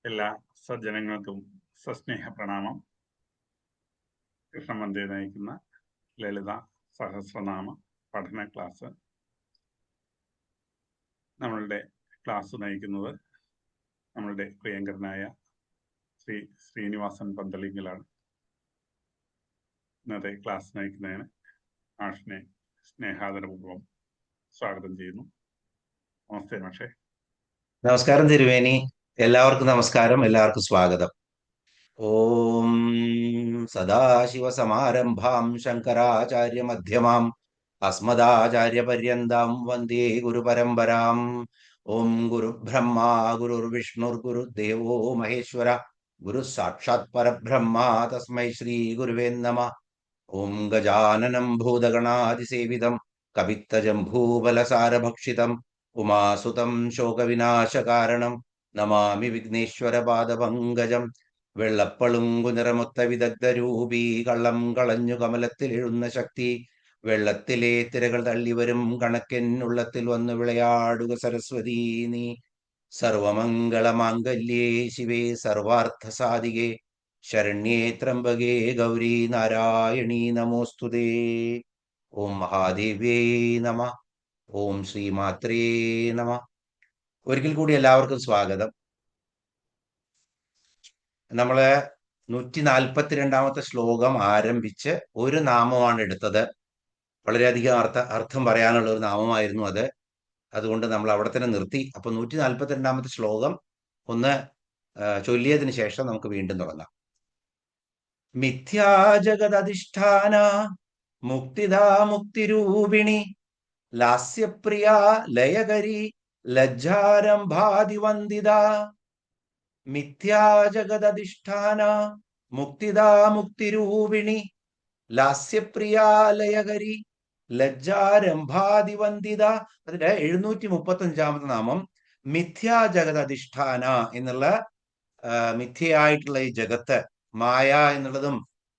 എല്ലാ സജ്ജനങ്ങൾക്കും സസ്നേഹ പ്രണാമം. കൃഷ്ണമന്ദിർ നയിക്കുന്ന ലളിത സഹസ്രനാമ പഠന ക്ലാസ്. നമ്മളുടെ ക്ലാസ് നയിക്കുന്നത് നമ്മളുടെ പ്രിയങ്കരനായ ശ്രീ ശ്രീനിവാസൻ പന്തളിങ്കലാണ്. ഇന്നത്തെ ക്ലാസ് നയിക്കുന്നതിന് മാഷിനെ സ്നേഹാദരപൂർവ്വം സ്വാഗതം ചെയ്യുന്നു. നമസ്തേ മാഷേ. നമസ്കാരം തിരുവേനി. എല്ലാവർക്കും നമസ്കാരം, എല്ലാവർക്കും സ്വാഗതം. ഓം സദാശിവസമാരംഭാം ശങ്കരാചാര്യ മധ്യമാം അസ്മദാചാര്യ പര്യന്താം വന്ദേ ഗുരുപരമ്പരാം. ഓം ഗുരുബ്രഹ്മ ഗുരുർവിഷ്ണുർ ഗുരുദേവോ മഹേശ്വര ഗുരു സാക്ഷാത് പരബ്രഹ്മ തസ്മൈ ശ്രീ ഗുരുവേ നമഃ. ഓം ഗജാനനം ഭൂതഗണാതിസേവിതം കവിത്തജംഭൂബലസാരഭക്ഷിതം ഉമാസുതം ശോകവിനാശകാരണം നമാമി വിഘ്നേശ്വരപാദപങ്കജം. വെള്ളപ്പളുങ്കു നിറമൊത്ത വിദഗ്ധരൂപീ കള്ളം കളഞ്ഞു കമലത്തിലെഴുന്ന ശക്തി വെള്ളത്തിലെ തിരകൾ തള്ളിവരും കണക്കെന്നുള്ളത്തിൽ വന്നു വിളയാടുക സരസ്വതീ നീ. സർവമംഗളമാംഗല്യേ ശിവേ സർവാർത്ഥ സാധികേ ശരണ്യേ ത്രംബകേ ഗൗരി നാരായണീ നമോസ്തുതേ. ഓം മഹാദേവ്യേ നമ. ഓം ശ്രീമാത്രേ നമ. ഒരിക്കൽ കൂടി എല്ലാവർക്കും സ്വാഗതം. നമ്മള് 142 ശ്ലോകം ആരംഭിച്ച് ഒരു നാമമാണ് എടുത്തത്. വളരെയധികം അർത്ഥം പറയാനുള്ള ഒരു നാമമായിരുന്നു അത്. അതുകൊണ്ട് നമ്മൾ അവിടെ തന്നെ നിർത്തി. അപ്പൊ 142 ശ്ലോകം ഒന്ന് ചൊല്ലിയതിനു ശേഷം നമുക്ക് വീണ്ടും തുടങ്ങാം. മിഥ്യാജഗദധിഷ്ഠാന മുക്തിദാ മുക്തിരൂപിണി ലാസ്യപ്രിയ ലയകരി ലജ്ജാരംഭാതിവന്ദിത. മിഥ്യാജഗദധിഷ്ഠാന മുക്തിദാ മുക്തിരൂപിണി ലാസ്യപ്രിയ ലയകരി ലജ്ജാരംഭാതിവന്ദിത. അതിന്റെ 735 നാമം മിഥ്യാജഗദധിഷ്ഠാന എന്നുള്ള മിഥ്യയായിട്ടുള്ള ഈ ജഗത്ത്, മായ എന്നുള്ളതും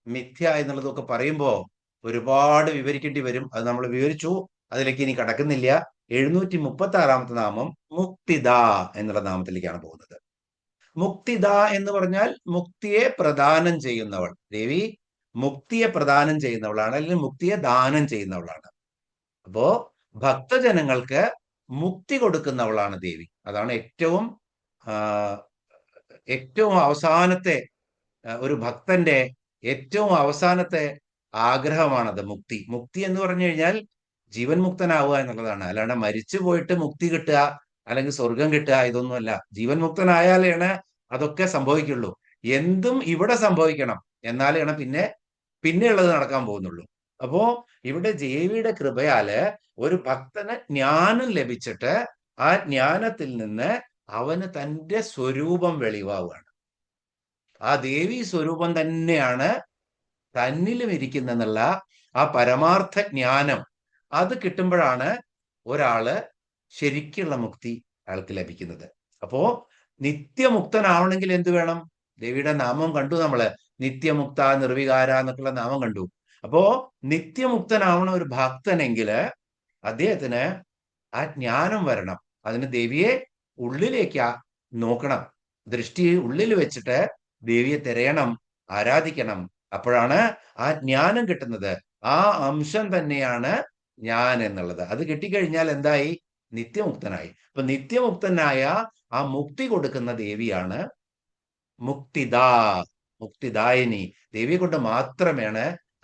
മിഥ്യ എന്നുള്ളതും ഒക്കെ പറയുമ്പോ ഒരുപാട് വിവരിക്കേണ്ടി വരും. അത് നമ്മൾ വിവരിച്ചു, അതിലേക്ക് ഇനി കടക്കുന്നില്ല. 736 നാമം മുക്തിദ എന്നുള്ള നാമത്തിലേക്കാണ് പോകുന്നത്. മുക്തിദ എന്ന് പറഞ്ഞാൽ മുക്തിയെ പ്രദാനം ചെയ്യുന്നവൾ. ദേവി മുക്തിയെ പ്രദാനം ചെയ്യുന്നവളാണ്, അല്ലെങ്കിൽ മുക്തിയെ ദാനം ചെയ്യുന്നവളാണ്. അപ്പോ ഭക്തജനങ്ങൾക്ക് മുക്തി കൊടുക്കുന്നവളാണ് ദേവി. അതാണ് ഏറ്റവും അവസാനത്തെ ഒരു ഭക്തന്റെ ഏറ്റവും അവസാനത്തെ ആഗ്രഹമാണത് മുക്തി. മുക്തി എന്ന് പറഞ്ഞു കഴിഞ്ഞാൽ ജീവൻ മുക്തനാവുക എന്നുള്ളതാണ്. അല്ലാണ്ട് മരിച്ചു പോയിട്ട് മുക്തി കിട്ടുക അല്ലെങ്കിൽ സ്വർഗം കിട്ടുക ഇതൊന്നുമല്ല. ജീവൻ മുക്തനായാലാണ് അതൊക്കെ സംഭവിക്കുള്ളൂ. എന്തും ഇവിടെ സംഭവിക്കണം, എന്നാലാണ് പിന്നെയുള്ളത് നടക്കാൻ പോകുന്നുള്ളൂ. അപ്പോ ഇവിടെ ദേവിയുടെ കൃപയാല് ഒരു ഭക്തന് ജ്ഞാനം ലഭിച്ചിട്ട് ആ ജ്ഞാനത്തിൽ നിന്ന് അവന് തന്റെ സ്വരൂപം വെളിവാവുകയാണ്. ആ ദേവി സ്വരൂപം തന്നെയാണ് തന്നിലും ഇരിക്കുന്നെന്നുള്ള ആ പരമാർത്ഥ ജ്ഞാനം അത് കിട്ടുമ്പോഴാണ് ഒരാള് ശരിക്കുള്ള മുക്തി അയാൾക്ക് ലഭിക്കുന്നത്. അപ്പോ നിത്യമുക്തനാവണമെങ്കിൽ എന്ത് വേണം? ദേവിയുടെ നാമം കണ്ടു നമ്മള്, നിത്യമുക്ത നിർവികാര എന്നൊക്കെയുള്ള നാമം കണ്ടു. അപ്പോ നിത്യമുക്തനാവണ ഒരു ഭക്തനെങ്കില് അദ്ദേഹത്തിന് ആ ജ്ഞാനം വരണം. അതിന് ദേവിയെ ഉള്ളിലേക്ക് നോക്കണം, ദൃഷ്ടി ഉള്ളിൽ വെച്ചിട്ട് ദേവിയെ തിരയണം, ആരാധിക്കണം. അപ്പോഴാണ് ആ ജ്ഞാനം കിട്ടുന്നത്. ആ അംശം തന്നെയാണ് ഞാൻ എന്നുള്ളത്. അത് കിട്ടിക്കഴിഞ്ഞാൽ എന്തായി? നിത്യമുക്തനായി. അപ്പൊ നിത്യമുക്തനായ ആ മുക്തി കൊടുക്കുന്ന ദേവിയാണ് മുക്തിദാ, മുക്തിദായിനി. ദേവിയെ കൊണ്ട് മാത്രമേ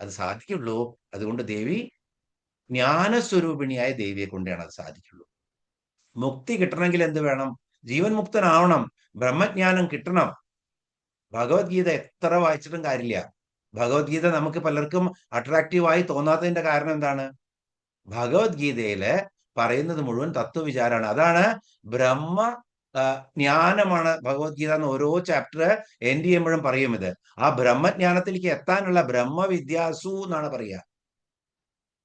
അത് സാധിക്കുള്ളൂ. അതുകൊണ്ട് ദേവി ജ്ഞാനസ്വരൂപിണിയായ ദേവിയെ കൊണ്ടാണ് അത് സാധിക്കുള്ളൂ. മുക്തി കിട്ടണമെങ്കിൽ എന്ത് വേണം? ജീവൻ മുക്തനാവണം, ബ്രഹ്മജ്ഞാനം കിട്ടണം. ഭഗവത്ഗീത എത്ര വായിച്ചിട്ടും കാര്യമില്ല. ഭഗവത്ഗീത നമുക്ക് പലർക്കും അട്രാക്റ്റീവായി തോന്നാത്തതിന്റെ കാരണം എന്താണ്? ഭഗവത്ഗീതയില് പറയുന്നത് മുഴുവൻ തത്വവിചാരമാണ്. അതാണ് ബ്രഹ്മ ജ്ഞാനമാണ് ഭഗവത്ഗീത എന്ന് ഓരോ ചാപ്റ്റർ എൻഡ് ചെയ്യുമ്പോഴും പറയും. ഇത് ആ ബ്രഹ്മജ്ഞാനത്തിലേക്ക് എത്താനുള്ള ബ്രഹ്മവിദ്യാസു എന്നാണ് പറയുക.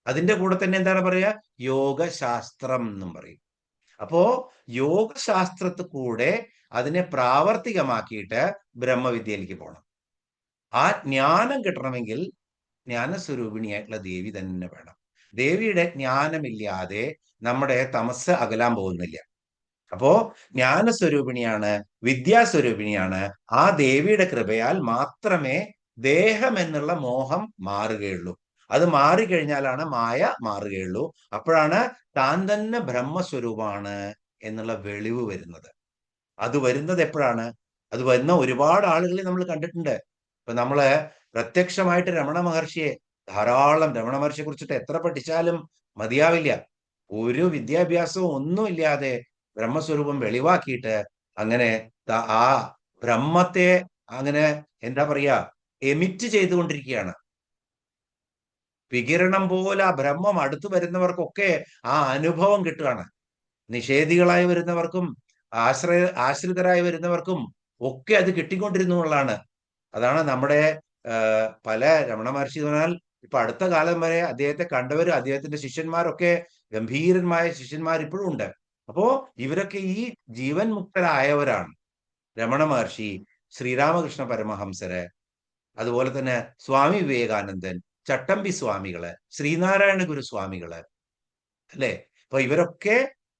അതിന്റെ കൂടെ തന്നെ എന്താണ് പറയുക? യോഗശാസ്ത്രം എന്നും പറയും. അപ്പോ യോഗശാസ്ത്രത്തിൽ കൂടെ അതിനെ പ്രാവർത്തികമാക്കിയിട്ട് ബ്രഹ്മവിദ്യയിലേക്ക് പോകണം. ആ ജ്ഞാനം കിട്ടണമെങ്കിൽ ജ്ഞാനസ്വരൂപിണിയായിട്ടുള്ള ദേവി തന്നെ വേണം. ദേവിയുടെ ജ്ഞാനമില്ലാതെ നമ്മുടെ തമസ് അകലാൻ പോകുന്നില്ല. അപ്പോ ജ്ഞാനസ്വരൂപിണിയാണ്, വിദ്യാസ്വരൂപിണിയാണ്. ആ ദേവിയുടെ കൃപയാൽ മാത്രമേ ദേഹം എന്നുള്ള മോഹം മാറുകയുള്ളൂ. അത് മാറിക്കഴിഞ്ഞാലാണ് മായ മാറുകയുള്ളൂ. അപ്പോഴാണ് താൻ തന്നെ ബ്രഹ്മസ്വരൂപമാണ് എന്നുള്ള വെളിവ് വരുന്നത്. അത് വരുന്നത് എപ്പോഴാണ്? അത് വരുന്ന ഒരുപാട് ആളുകളെ നമ്മൾ കണ്ടിട്ടുണ്ട്. ഇപ്പൊ നമ്മള് പ്രത്യക്ഷമായിട്ട് രമണ മഹർഷിയെ രമണ മഹർഷിയെ കുറിച്ചിട്ട് എത്ര പഠിച്ചാലും മതിയാവില്ല. ഒരു വിദ്യാഭ്യാസവും ഒന്നുമില്ലാതെ ബ്രഹ്മസ്വരൂപം വെളിവാക്കിയിട്ട് അങ്ങനെ ആ ബ്രഹ്മത്തെ അങ്ങനെ എന്താ പറയാ എമിറ്റ് ചെയ്തുകൊണ്ടിരിക്കുകയാണ്. വികിരണം പോലെ ആ ബ്രഹ്മം അടുത്തു വരുന്നവർക്കൊക്കെ ആ അനുഭവം കിട്ടുകയാണ്. നിഷേധികളായി വരുന്നവർക്കും ആശ്രിതരായി വരുന്നവർക്കും ഒക്കെ അത് കിട്ടിക്കൊണ്ടിരുന്നു എന്നുള്ളതാണ്. അതാണ് നമ്മുടെ പല രമണ മഹർഷി എന്ന് പറഞ്ഞാൽ ഇപ്പൊ അടുത്ത കാലം വരെ അദ്ദേഹത്തെ കണ്ടവര്, അദ്ദേഹത്തിന്റെ ശിഷ്യന്മാരൊക്കെ ഗംഭീരന്മായ ശിഷ്യന്മാർ ഇപ്പോഴും ഉണ്ട്. അപ്പോ ഇവരൊക്കെ ഈ ജീവൻ മുക്തരായവരാണ്. രമണ മഹർഷി, ശ്രീരാമകൃഷ്ണ പരമഹംസര്, അതുപോലെ തന്നെ സ്വാമി വിവേകാനന്ദൻ, ചട്ടമ്പി സ്വാമികള്, ശ്രീനാരായണ ഗുരുസ്വാമികള്, അല്ലെ? അപ്പൊ ഇവരൊക്കെ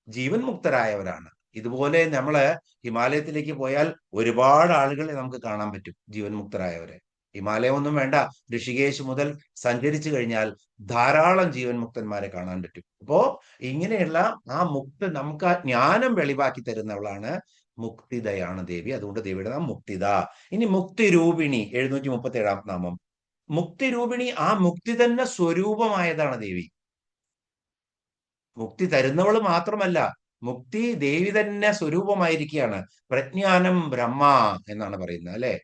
ജീവൻ മുക്തരായവരാണ്. ഇതുപോലെ നമ്മള് ഹിമാലയത്തിലേക്ക് പോയാൽ ഒരുപാട് ആളുകളെ നമുക്ക് കാണാൻ പറ്റും ജീവൻ മുക്തരായവരെ. ഹിമാലയം ഒന്നും വേണ്ട, ഋഷികേശ് മുതൽ സഞ്ചരിച്ചു കഴിഞ്ഞാൽ ധാരാളം ജീവൻ മുക്തന്മാരെ കാണാൻ പറ്റും. അപ്പോ ഇങ്ങനെയുള്ള ആ നമുക്ക് ആ ജ്ഞാനം വെളിവാക്കി തരുന്നവളാണ് മുക്തിദയാണ് ദേവി. അതുകൊണ്ട് ദേവിയുടെ നാം മുക്തിദ. ഇനി മുക്തിരൂപിണി 737 നാമം. മുക്തിരൂപിണി, ആ മുക്തി തന്നെ സ്വരൂപമായതാണ് ദേവി. മുക്തി തരുന്നവള് മാത്രമല്ല, മുക്തി ദേവി തന്നെ സ്വരൂപമായിരിക്കുകയാണ്. പ്രജ്ഞാനം ബ്രഹ്മ എന്നാണ് പറയുന്നത്, അല്ലെ?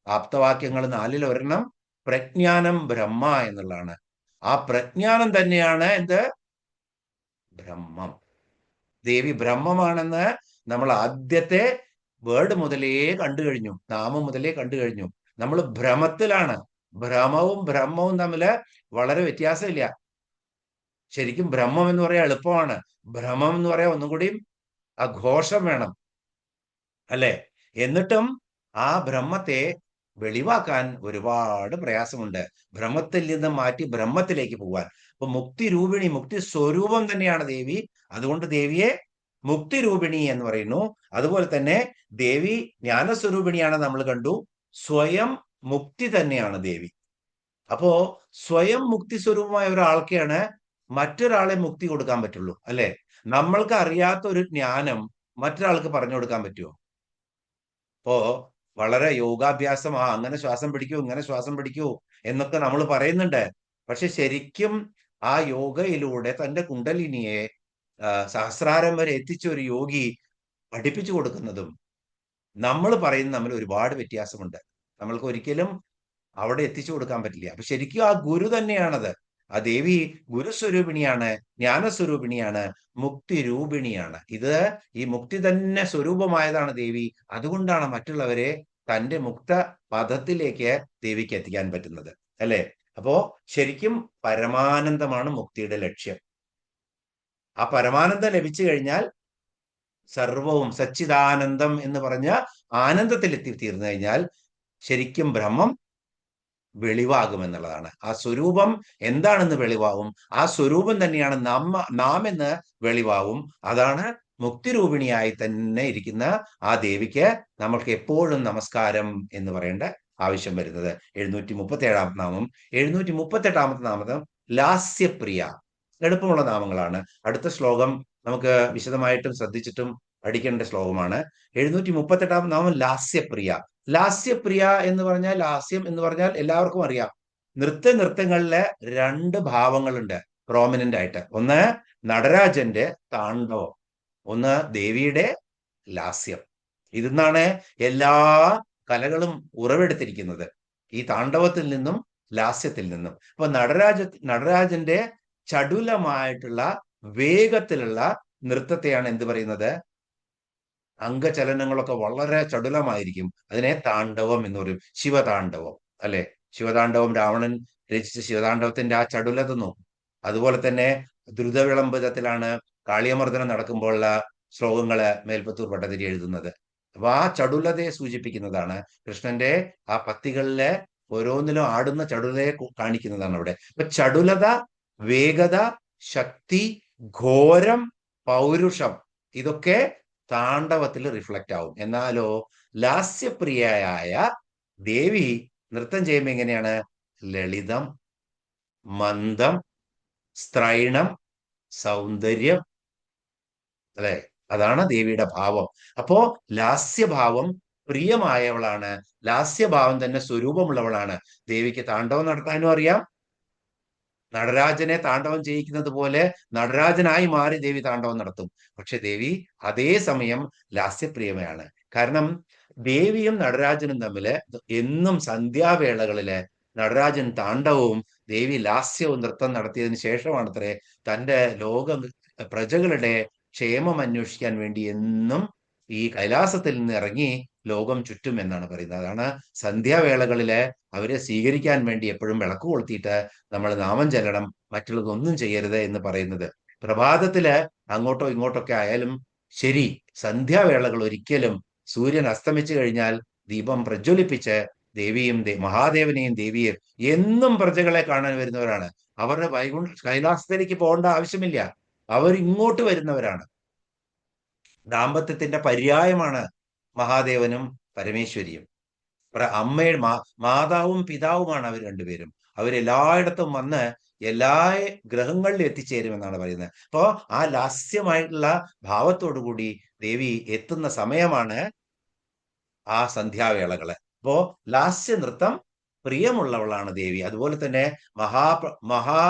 ആപ്തവാക്യങ്ങൾ 4 ഒരെണ്ണം പ്രജ്ഞാനം ബ്രഹ്മ എന്നുള്ളതാണ്. ആ പ്രജ്ഞാനം തന്നെയാണ് എന്ത്? ബ്രഹ്മം. ദേവി ബ്രഹ്മമാണെന്ന് നമ്മൾ ആദ്യത്തെ വേർഡ് മുതലേ കണ്ടു കഴിഞ്ഞു, നാമം മുതലേ കണ്ടു കഴിഞ്ഞു. നമ്മൾ ഭ്രമത്തിലാണ്. ഭ്രമവും ബ്രഹ്മവും തമ്മില് വളരെ വ്യത്യാസമില്ല. ശരിക്കും ബ്രഹ്മം എന്ന് പറയാൻ എളുപ്പമാണ്. ഭ്രമം എന്ന് പറയാൻ ഒന്നും കൂടിയും ആ ഘോഷം വേണം, അല്ലെ? എന്നിട്ടും ആ ബ്രഹ്മത്തെ വെളിവാക്കാൻ ഒരുപാട് പ്രയാസമുണ്ട്. ഭ്രമത്തിൽ നിന്ന് മാറ്റി ബ്രഹ്മത്തിലേക്ക് പോവാൻ. അപ്പൊ മുക്തി രൂപിണി, മുക്തി സ്വരൂപം തന്നെയാണ് ദേവി. അതുകൊണ്ട് ദേവിയെ മുക്തി രൂപിണി എന്ന് പറയുന്നു. അതുപോലെ തന്നെ ദേവി ജ്ഞാനസ്വരൂപിണിയാണ് നമ്മൾ കണ്ടു. സ്വയം മുക്തി തന്നെയാണ് ദേവി. അപ്പോ സ്വയം മുക്തി സ്വരൂപമായ ഒരാൾക്കാണ് മറ്റൊരാളെ മുക്തി കൊടുക്കാൻ പറ്റുള്ളൂ, അല്ലെ? നമ്മൾക്ക് അറിയാത്ത ഒരു ജ്ഞാനം മറ്റൊരാൾക്ക് പറഞ്ഞു കൊടുക്കാൻ പറ്റുമോ? ഇപ്പോ വളരെ യോഗാഭ്യാസം, അങ്ങനെ ശ്വാസം പിടിക്കൂ, ഇങ്ങനെ ശ്വാസം പിടിക്കൂ എന്നൊക്കെ നമ്മൾ പറയുന്നുണ്ട്. പക്ഷെ ശരിക്കും ആ യോഗയിലൂടെ തന്റെ കുണ്ടലിനിയെ സഹസ്രാരം വരെ എത്തിച്ച ഒരു യോഗി പഠിപ്പിച്ചു കൊടുക്കുന്നതും നമ്മൾ പറയുന്ന തമ്മിൽ ഒരുപാട് വ്യത്യാസമുണ്ട്. നമ്മൾക്ക് ഒരിക്കലും അവിടെ എത്തിച്ചു കൊടുക്കാൻ പറ്റില്ല. അപ്പൊ ശരിക്കും ആ ഗുരു തന്നെയാണത്. ആ ദേവി ഗുരുസ്വരൂപിണിയാണ്, ജ്ഞാനസ്വരൂപിണിയാണ്, മുക്തി രൂപിണിയാണ്. ഇത് ഈ മുക്തി തന്നെ സ്വരൂപമായതാണ് ദേവി. അതുകൊണ്ടാണ് മറ്റുള്ളവരെ തന്റെ മുക്ത പദത്തിലേക്ക് ദേവിക്ക് എത്തിക്കാൻ പറ്റുന്നത്, അല്ലെ? അപ്പോ ശരിക്കും പരമാനന്ദമാണ് മുക്തിയുടെ ലക്ഷ്യം. ആ പരമാനന്ദം ലഭിച്ചു കഴിഞ്ഞാൽ സർവവും സച്ചിദാനന്ദം എന്ന് പറഞ്ഞ ആനന്ദത്തിൽ എത്തിത്തീർന്നു കഴിഞ്ഞാൽ ശരിക്കും ബ്രഹ്മം വെളിവാകുമെന്നുള്ളതാണ്. ആ സ്വരൂപം എന്താണെന്ന് വെളിവാകും. ആ സ്വരൂപം തന്നെയാണ് നാം എന്ന് വെളിവാകും. അതാണ് മുക്തിരൂപിണിയായി തന്നെ ഇരിക്കുന്ന ആ ദേവിക്ക് നമ്മൾക്ക് എപ്പോഴും നമസ്കാരം എന്ന് പറയേണ്ട ആവശ്യം വരുന്നത്. 737 നാമം. 738 നാമം ലാസ്യപ്രിയ. എളുപ്പമുള്ള നാമങ്ങളാണ്. അടുത്ത ശ്ലോകം നമുക്ക് വിശദമായിട്ടും ശ്രദ്ധിച്ചിട്ടും പഠിക്കേണ്ട ശ്ലോകമാണ്. 738 നാമം ലാസ്യപ്രിയ. ലാസ്യപ്രിയ എന്ന് പറഞ്ഞാൽ, ലാസ്യം എന്ന് പറഞ്ഞാൽ എല്ലാവർക്കും അറിയാം. നൃത്തങ്ങളിലെ 2 ഭാവങ്ങളുണ്ട് പ്രോമിനന്റ് ആയിട്ട്. ഒന്ന് നടരാജന്റെ താണ്ഡവം, ഒന്ന് ദേവിയുടെ ലാസ്യം. ഇതിന്നാണ് എല്ലാ കലകളും ഉറവെടുത്തിരിക്കുന്നത്, ഈ താണ്ഡവത്തിൽ നിന്നും ലാസ്യത്തിൽ നിന്നും. അപ്പൊ നടരാജന്റെ ചടുലമായിട്ടുള്ള വേഗത്തിലുള്ള നൃത്തത്തെയാണ് എന്ത് പറയുന്നത്? അംഗചലനങ്ങളൊക്കെ വളരെ ചടുലമായിരിക്കും. അതിനെ താണ്ഡവം എന്ന് പറയും. ശിവതാണ്ഡവം, അല്ലെ? ശിവതാണ്ഡവം, രാവണൻ രചിച്ച ശിവതാണ്ഡവത്തിന്റെ ആ ചടുലത നോക്കും. അതുപോലെ തന്നെ ദ്രുതവിളംബിതത്തിലാണ് കാളിയമർദ്ദനം നടക്കുമ്പോഴുള്ള ശ്ലോകങ്ങള് മേൽപ്പത്തൂർ ഭട്ടതിരി എഴുതുന്നത്. അപ്പൊ ആ ചടുലതയെ സൂചിപ്പിക്കുന്നതാണ്. കൃഷ്ണന്റെ ആ പത്തികളിലെ ഓരോന്നിലും ആടുന്ന ചടുലതയെ കാണിക്കുന്നതാണ് അവിടെ. അപ്പൊ ചടുലത, വേഗത, ശക്തി, ഘോരം, പൗരുഷം, ഇതൊക്കെ താണ്ഡവത്തിൽ റിഫ്ലക്റ്റ് ആവും. എന്നാലോ ലാസ്യപ്രിയയായ ദേവി നൃത്തം ചെയ്യുമ്പോൾ എങ്ങനെയാണ്? ലളിതം, മന്ദം, സ്ത്രൈണം, സൗന്ദര്യം, അല്ലെ? അതാണ് ദേവിയുടെ ഭാവം. അപ്പോ ലാസ്യഭാവം പ്രിയമായവളാണ്, ലാസ്യഭാവം തന്നെ സ്വരൂപമുള്ളവളാണ്. ദേവിക്ക് താണ്ഡവം നടത്താനും അറിയാം. നടരാജനെ താണ്ഡവം ചെയ്യിക്കുന്നത് പോലെ നടരാജനായി മാറി ദേവി താണ്ഡവം നടത്തും. പക്ഷെ ദേവി അതേസമയം ലാസ്യപ്രിയമയാണ്. കാരണം ദേവിയും നടരാജനും തമ്മില് എന്നും സന്ധ്യാവേളകളില് നടരാജൻ താണ്ഡവവും ദേവി ലാസ്യവും നൃത്തം നടത്തിയതിനു ശേഷമാണത്രേ തന്റെ പ്രജകളുടെ ക്ഷേമം അന്വേഷിക്കാൻ വേണ്ടി എന്നും ഈ കൈലാസത്തിൽ നിന്ന് ഇറങ്ങി ലോകം ചുറ്റും എന്നാണ് പറയുന്നത്. അതാണ് സന്ധ്യാവേളകളില് അവരെ സ്വീകരിക്കാൻ വേണ്ടി എപ്പോഴും വിളക്ക് കൊളുത്തിയിട്ട് നമ്മൾ നാമം ചെല്ലണം, മറ്റുള്ളതൊന്നും ചെയ്യരുത് എന്ന് പറയുന്നത്. പ്രഭാതത്തില് അങ്ങോട്ടോ ഇങ്ങോട്ടൊക്കെ ആയാലും ശരി, സന്ധ്യാവേളകൾ ഒരിക്കലും സൂര്യൻ അസ്തമിച്ചു കഴിഞ്ഞാൽ ദീപം പ്രജ്വലിപ്പിച്ച് ദേവിയും മഹാദേവനെയും ദേവിയും എന്നും പ്രജകളെ കാണാൻ വരുന്നവരാണ്. അവരുടെ കൈലാസത്തിലേക്ക് പോകേണ്ട ആവശ്യമില്ല, അവർ ഇങ്ങോട്ട് വരുന്നവരാണ്. ദാമ്പത്യത്തിന്റെ പര്യായമാണ് മഹാദേവനും പരമേശ്വരിയും. അമ്മയുടെ മാതാവും പിതാവുമാണ് അവർ രണ്ടുപേരും. അവരെല്ലായിടത്തും വന്ന് എല്ലാ ഗ്രഹങ്ങളിലും എത്തിച്ചേരുമെന്നാണ് പറയുന്നത്. അപ്പോ ആ ലാസ്യമായിട്ടുള്ള ഭാവത്തോടുകൂടി ദേവി എത്തുന്ന സമയമാണ് ആ സന്ധ്യാവേളകള്. അപ്പോ ലാസ്യ നൃത്തം പ്രിയമുള്ളവളാണ് ദേവി. അതുപോലെ തന്നെ മഹാ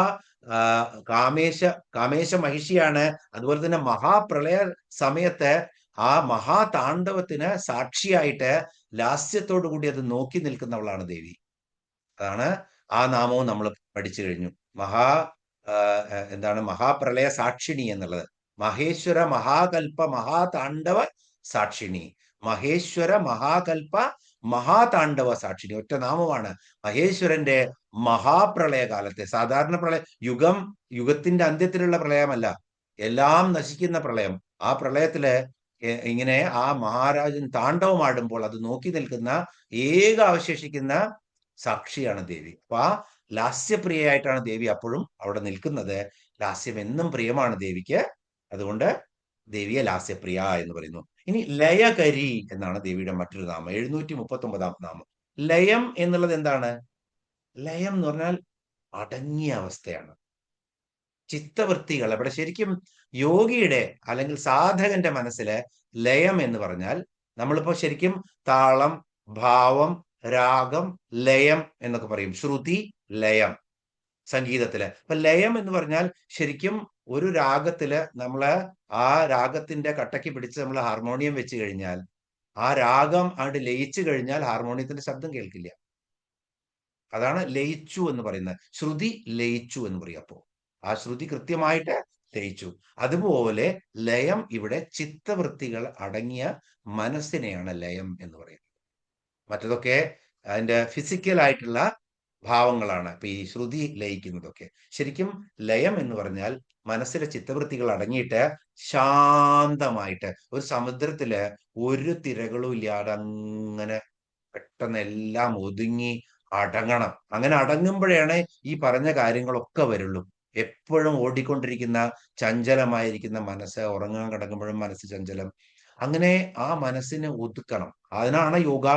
കാമേശ മഹിഷിയാണ്. അതുപോലെ തന്നെ മഹാപ്രളയ സമയത്ത് ആ മഹാതാണ്ഡവത്തിന് സാക്ഷിയായിട്ട് ലാസ്യത്തോടു കൂടി അത് നോക്കി നിൽക്കുന്നവളാണ് ദേവി. അതാണ് ആ നാമവും നമ്മൾ പഠിച്ചു കഴിഞ്ഞു. എന്താണ് മഹാപ്രളയ സാക്ഷിണി എന്നുള്ളത്. മഹേശ്വര മഹാകൽപ്പ മഹാതാണ്ഡവ സാക്ഷിണി. മഹേശ്വര മഹാകൽപ്പ മഹാതാണ്ഡവ സാക്ഷിണി ഒറ്റ നാമമാണ്. മഹേശ്വരന്റെ മഹാപ്രളയ കാലത്തെ, സാധാരണ യുഗത്തിന്റെ അന്ത്യത്തിലുള്ള പ്രളയമല്ല, എല്ലാം നശിക്കുന്ന പ്രളയം. ആ പ്രളയത്തില് ഇങ്ങനെ ആ മഹാരാജൻ താണ്ഡവമാടുമ്പോൾ അത് നോക്കി നിൽക്കുന്ന ഏക അവശേഷിക്കുന്ന സാക്ഷിയാണ് ദേവി. അപ്പൊ ആ ലാസ്യപ്രിയയായിട്ടാണ് ദേവി അപ്പോഴും അവിടെ നിൽക്കുന്നത്. ലാസ്യം എന്നും പ്രിയമാണ് ദേവിക്ക്. അതുകൊണ്ട് ദേവിയെ ലാസ്യപ്രിയ എന്ന് പറയുന്നു. ഇനി ലയകരി എന്നാണ് ദേവിയുടെ മറ്റൊരു നാമം, 739 നാമം. ലയം എന്നുള്ളത് എന്താണ്? ലയം എന്ന് പറഞ്ഞാൽ അടങ്ങിയ അവസ്ഥയാണ്. ചിത്തവൃത്തികൾ ഇവിടെ ശരിക്കും യോഗിയുടെ അല്ലെങ്കിൽ സാധകന്റെ മനസ്സില് ലയം എന്ന് പറഞ്ഞാൽ, നമ്മളിപ്പോ ശരിക്കും താളം, ഭാവം, രാഗം, ലയം എന്നൊക്കെ പറയും. ശ്രുതി, ലയം സംഗീതത്തില്. അപ്പൊ ലയം എന്ന് പറഞ്ഞാൽ ശരിക്കും ഒരു രാഗത്തില് നമ്മള് ആ രാഗത്തിന്റെ കട്ടയ്ക്ക് പിടിച്ച് നമ്മൾ ഹാർമോണിയം വെച്ച് കഴിഞ്ഞാൽ ആ രാഗം അവിടെ ലയിച്ചു കഴിഞ്ഞാൽ ഹാർമോണിയത്തിന്റെ ശബ്ദം കേൾക്കില്ല. അതാണ് ലയിച്ചു എന്ന് പറയുന്നത്. ശ്രുതി ലയിച്ചു എന്ന് പറയും. അപ്പോ ആ ശ്രുതി കൃത്യമായിട്ട് ലയിച്ചു. അതുപോലെ ലയം ഇവിടെ ചിത്തവൃത്തികൾ അടങ്ങിയ മനസ്സിനെയാണ് ലയം എന്ന് പറയുന്നത്. മറ്റതൊക്കെ അതിന്റെ ഫിസിക്കൽ ആയിട്ടുള്ള ഭാവങ്ങളാണ്. ഇപ്പൊ ഈ ശ്രുതി ലയിക്കുന്നതൊക്കെ. ശരിക്കും ലയം എന്ന് പറഞ്ഞാൽ മനസ്സിലെ ചിത്തവൃത്തികൾ അടങ്ങിയിട്ട് ശാന്തമായിട്ട് ഒരു സമുദ്രത്തില് ഒരു തിരകളും ഇല്ലാതെ അങ്ങനെ പെട്ടെന്ന് എല്ലാം ഒതുങ്ങി അടങ്ങണം. അങ്ങനെ അടങ്ങുമ്പോഴാണ് ഈ പറഞ്ഞ കാര്യങ്ങളൊക്കെ വരുള്ളൂ. എപ്പോഴും ഓടിക്കൊണ്ടിരിക്കുന്ന ചഞ്ചലമായിരിക്കുന്ന മനസ്സ്, ഉറങ്ങാൻ കിടക്കുമ്പോഴും മനസ്സ് ചഞ്ചലം, അങ്ങനെ ആ മനസ്സിനെ ഒതുക്കണം. അതിനാണ് യോഗ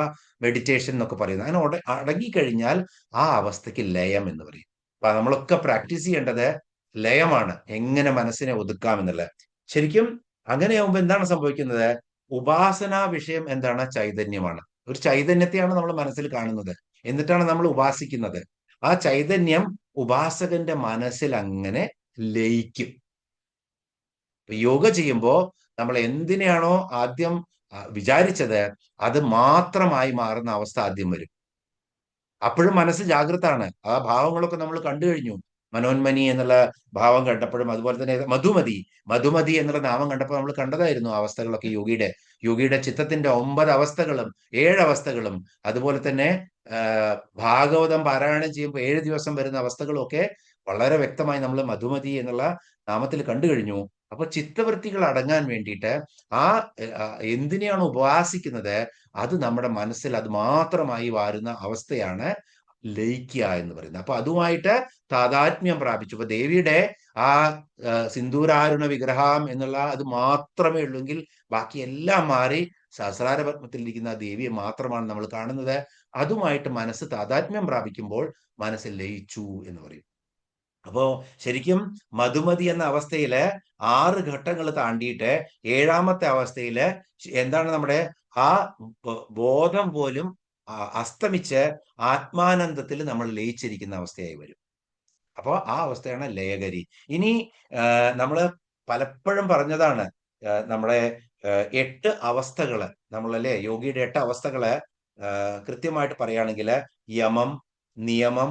മെഡിറ്റേഷൻ എന്നൊക്കെ പറയുന്നത്. അങ്ങനെ അടങ്ങിക്കഴിഞ്ഞാൽ ആ അവസ്ഥയ്ക്ക് ലയം എന്ന് പറയും. അപ്പൊ നമ്മളൊക്കെ പ്രാക്ടീസ് ചെയ്യേണ്ടത് ലയമാണ്, എങ്ങനെ മനസ്സിനെ ഒതുക്കാം എന്നുള്ളത്. ശരിക്കും അങ്ങനെയാകുമ്പോൾ എന്താണ് സംഭവിക്കുന്നത്? ഉപാസനാ വിഷയം എന്താണ്? ചൈതന്യമാണ്. ഒരു ചൈതന്യത്തെയാണ് നമ്മൾ മനസ്സിൽ കാണുന്നത്, എന്നിട്ടാണ് നമ്മൾ ഉപാസിക്കുന്നത്. ആ ചൈതന്യം ഉപാസകന്റെ മനസ്സിൽ അങ്ങനെ ലയിക്കും. യോഗ ചെയ്യുമ്പോൾ നമ്മൾ എന്തിനാണോ ആദ്യം വിചാരിച്ചത് അത് മാത്രമായി മാറുന്ന അവസ്ഥ ആദ്യം വരും. അപ്പോഴും മനസ്സ് ജാഗ്രതാണ്. ആ ഭാവങ്ങളൊക്കെ നമ്മൾ കണ്ടു കഴിഞ്ഞു. മനോന്മനി എന്നുള്ള ഭാവം കണ്ടപ്പോഴും, അതുപോലെ തന്നെ മധുമതി എന്നുള്ള നാമം കണ്ടപ്പോൾ നമ്മൾ കണ്ടതായിരുന്നു ആ അവസ്ഥകളൊക്കെ. യോഗിയുടെ ചിത്തത്തിന്റെ 9 അവസ്ഥകളും 7 അവസ്ഥകളും, അതുപോലെ തന്നെ ഭാഗവതം പാരായണം ചെയ്യുമ്പോൾ 7 ദിവസം വരുന്ന അവസ്ഥകളും ഒക്കെ വളരെ വ്യക്തമായി നമ്മൾ മധുമതി എന്നുള്ള നാമത്തിൽ കണ്ടു കഴിഞ്ഞു. അപ്പൊ ചിത്തവൃത്തികൾ അടങ്ങാൻ വേണ്ടിയിട്ട് എന്തിനെയാണ് ഉപാസിക്കുന്നത് അത് നമ്മുടെ മനസ്സിൽ അത് മാത്രമായി വാരുന്ന അവസ്ഥയാണ് ലയിക്കുക എന്ന് പറയുന്നത്. അപ്പൊ അതുമായിട്ട് താതാത്മ്യം പ്രാപിച്ചു. അപ്പൊ ദേവിയുടെ ആ സിന്ദൂരാരുണ വിഗ്രഹം എന്നുള്ള അത് മാത്രമേ ഉള്ളൂങ്കിൽ ബാക്കി എല്ലാം മാറി സഹസ്രാര പത്മത്തിലിരിക്കുന്ന ആ ദേവിയെ മാത്രമാണ് നമ്മൾ കാണുന്നത്. അതുമായിട്ട് മനസ്സ് താതാത്മ്യം പ്രാപിക്കുമ്പോൾ മനസ്സിൽ ലയിച്ചു എന്ന് പറയും. അപ്പോ ശരിക്കും മധുമതി എന്ന അവസ്ഥയില് 6 ഘട്ടങ്ങൾ താണ്ടിയിട്ട് 7ാമത്തെ അവസ്ഥയില് എന്താണ് നമ്മുടെ ആ ബോധം പോലും അസ്തമിച്ച് ആത്മാനന്ദത്തിൽ നമ്മൾ ലയിച്ചിരിക്കുന്ന അവസ്ഥയായി വരും. അപ്പോൾ ആ അവസ്ഥയാണ് ലയകരി. ഇനി നമ്മൾ പലപ്പോഴും പറഞ്ഞതാണ് നമ്മളെ 8 അവസ്ഥകള്, നമ്മളല്ലേ യോഗിയുടെ 8 അവസ്ഥകള് കൃത്യമായിട്ട് പറയുകയാണെങ്കിൽ യമം, നിയമം,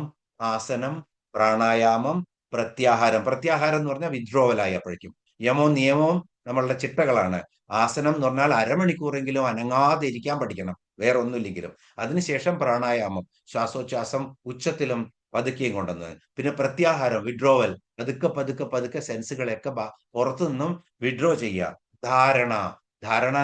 ആസനം, പ്രാണായാമം, പ്രത്യാഹാരം. പ്രത്യാഹാരം എന്ന് പറഞ്ഞാൽ വിഡ്രോവലായി അപ്പോഴേക്കും. യമവും നിയമവും നമ്മളുടെ ചിട്ടകളാണ്. ആസനം എന്ന് പറഞ്ഞാൽ അരമണിക്കൂറെങ്കിലും അനങ്ങാതെ ഇരിക്കാൻ പഠിക്കണം, വേറെ ഒന്നുമില്ലെങ്കിലും. അതിനുശേഷം പ്രാണായാമം, ശ്വാസോച്ഛ്വാസം ഉച്ചത്തിലും പതുക്കെയും കൊണ്ടുവന്നത്. പിന്നെ പ്രത്യാഹാരം, വിഡ്രോവൽ, പതുക്കെ പതുക്കെ പതുക്കെ സെൻസുകളെയൊക്കെ പുറത്തു നിന്നും വിഡ്രോ ചെയ്യുക. ധാരണ, ധാരണ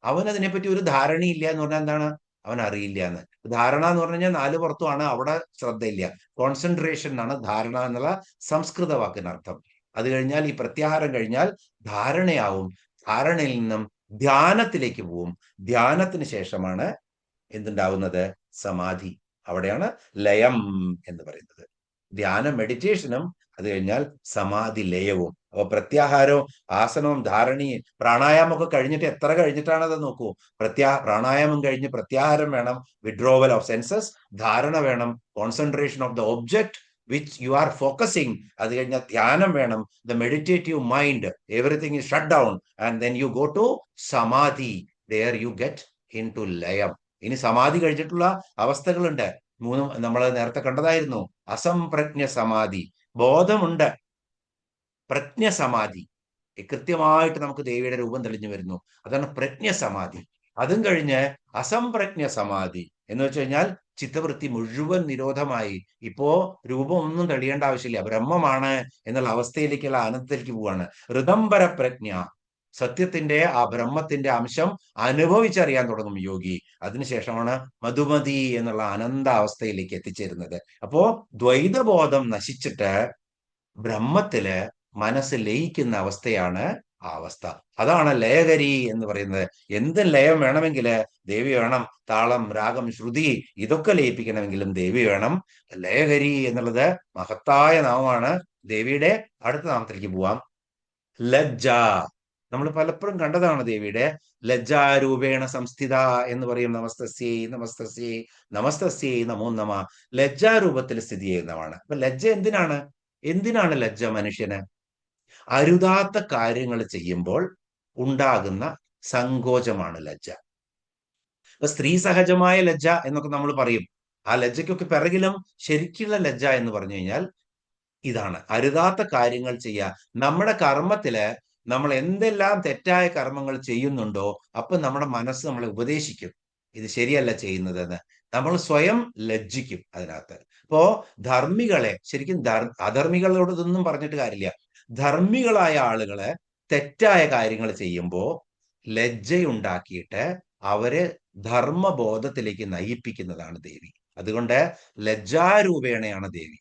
അവനതിനെപ്പറ്റി ഒരു ധാരണയില്ല എന്ന് പറഞ്ഞാൽ എന്താണ്? അവൻ അറിയില്ല എന്ന്. ധാരണ എന്ന് പറഞ്ഞു കഴിഞ്ഞാൽ 4 പുറത്തുമാണ്, അവിടെ ശ്രദ്ധയില്ല. കോൺസെൻട്രേഷൻ എന്നാണ് ധാരണ എന്നുള്ള സംസ്കൃത വാക്കിനർത്ഥം. അത് കഴിഞ്ഞാൽ ഈ പ്രത്യാഹാരം കഴിഞ്ഞാൽ ധാരണയാവും. ധാരണയിൽ നിന്നും ധ്യാനത്തിലേക്ക് പോവും. ധ്യാനത്തിന് ശേഷമാണ് എന്തുണ്ടാവുന്നത്? സമാധി. അവിടെയാണ് ലയം എന്ന് പറയുന്നത്. ധ്യാനം, മെഡിറ്റേഷനും അത് കഴിഞ്ഞാൽ സമാധി ലയവും. അപ്പൊ പ്രത്യാഹാരവും ആസനവും ധാരണയും പ്രാണായാമമൊക്കെ കഴിഞ്ഞിട്ട് എത്ര കഴിഞ്ഞിട്ടാണത് നോക്കൂ. പ്രാണായാമം കഴിഞ്ഞ് പ്രത്യാഹാരം വേണം, വിഡ്രോവൽ ഓഫ് സെൻസസ്. ധാരണ വേണം, concentration of the object which you are focusing. അത് കഴിഞ്ഞാൽ ധ്യാനം വേണം, the meditative mind, everything is shut down, and then you go to samadhi. There you get into layam. ഇനി സമാധി കഴിച്ചിട്ടുള്ള അവസ്ഥകളുണ്ട്. 3 നമ്മൾ നേരത്തെ കണ്ടതായിരുന്നു. അസംപ്രജ്ഞ സമാധി, ബോധമുണ്ട്, പ്രജ്ഞ സമാധി, കൃത്യമായിട്ട് നമുക്ക് ദേവിയുടെ രൂപം തെളിഞ്ഞു വരുന്നു, അതാണ് പ്രജ്ഞ സമാധി. അതും കഴിഞ്ഞ് അസംപ്രജ്ഞ സമാധി എന്ന് വെച്ച് കഴിഞ്ഞാൽ ചിത്തവൃത്തി മുഴുവൻ നിരോധമായി. ഇപ്പോ രൂപമൊന്നും തെളിയേണ്ട ആവശ്യമില്ല, ബ്രഹ്മമാണ് എന്നുള്ള അവസ്ഥയിലേക്കുള്ള ആനന്ദത്തിലേക്ക് പോവാണ്. ഋതംബര പ്രജ്ഞ, സത്യത്തിന്റെ ആ ബ്രഹ്മത്തിന്റെ അംശം അനുഭവിച്ചറിയാൻ തുടങ്ങും യോഗി. അതിനുശേഷമാണ് മധുമതി എന്നുള്ള അനന്ത അവസ്ഥയിലേക്ക് എത്തിച്ചേരുന്നത്. അപ്പോ ദ്വൈതബോധം നശിച്ചിട്ട് ബ്രഹ്മത്തില് മനസ്സ് ലയിക്കുന്ന അവസ്ഥയാണ് ആ അവസ്ഥ. അതാണ് ലയകരി എന്ന് പറയുന്നത്. എന്ത് ലയം വേണമെങ്കിൽ ദേവി വേണം. താളം, രാഗം, ശ്രുതി ഇതൊക്കെ ലയിപ്പിക്കണമെങ്കിലും ദേവി വേണം. ലയകരി എന്നുള്ളത് മഹത്തായ നാമമാണ്. ദേവിയുടെ അടുത്ത നാമത്തിലേക്ക് പോവാം. ലജ്ജ. നമ്മൾ പലപ്പോഴും കണ്ടതാണ് ദേവിയുടെ ലജ്ജാരൂപേണ സംസ്ഥിത എന്ന് പറയും. നമസ്തസ്യേ നമസ്തസ്യേ നമസ്തസ്യേ നമോ നമ. ലജ്ജാരൂപത്തിൽ സ്ഥിതി ചെയ്യുന്നതാണ്. അപ്പൊ ലജ്ജ എന്തിനാണ് ലജ്ജ മനുഷ്യന്? അരുതാത്ത കാര്യങ്ങൾ ചെയ്യുമ്പോൾ ഉണ്ടാകുന്ന സങ്കോചമാണ് ലജ്ജ. അപ്പൊ സ്ത്രീ സഹജമായ ലജ്ജ എന്നൊക്കെ നമ്മൾ പറയും. ആ ലജ്ജയ്ക്കൊക്കെ പിറകിലും ശരിക്കുള്ള ലജ്ജ എന്ന് പറഞ്ഞു കഴിഞ്ഞാൽ ഇതാണ്, അരുതാത്ത കാര്യങ്ങൾ ചെയ്യുക. നമ്മുടെ കർമ്മത്തില് നമ്മൾ എന്തെല്ലാം തെറ്റായ കർമ്മങ്ങൾ ചെയ്യുന്നുണ്ടോ അപ്പൊ നമ്മുടെ മനസ്സ് നമ്മളെ ഉപദേശിക്കും, ഇത് ശരിയല്ല ചെയ്യുന്നതെന്ന്. നമ്മൾ സ്വയം ലജ്ജിക്കും അതിനകത്ത്. അപ്പോ ധർമ്മികളെ ശരിക്കും അധർമ്മികളോട് ഇതൊന്നും പറഞ്ഞിട്ട് കാര്യമില്ല. ധർമ്മികളായ ആളുകളെ തെറ്റായ കാര്യങ്ങൾ ചെയ്യുമ്പോ ലജ്ജയുണ്ടാക്കിയിട്ട് അവരെ ധർമ്മബോധത്തിലേക്ക് നയിപ്പിക്കുന്നതാണ് ദേവി. അതുകൊണ്ട് ലജ്ജാരൂപേണയാണ് ദേവി.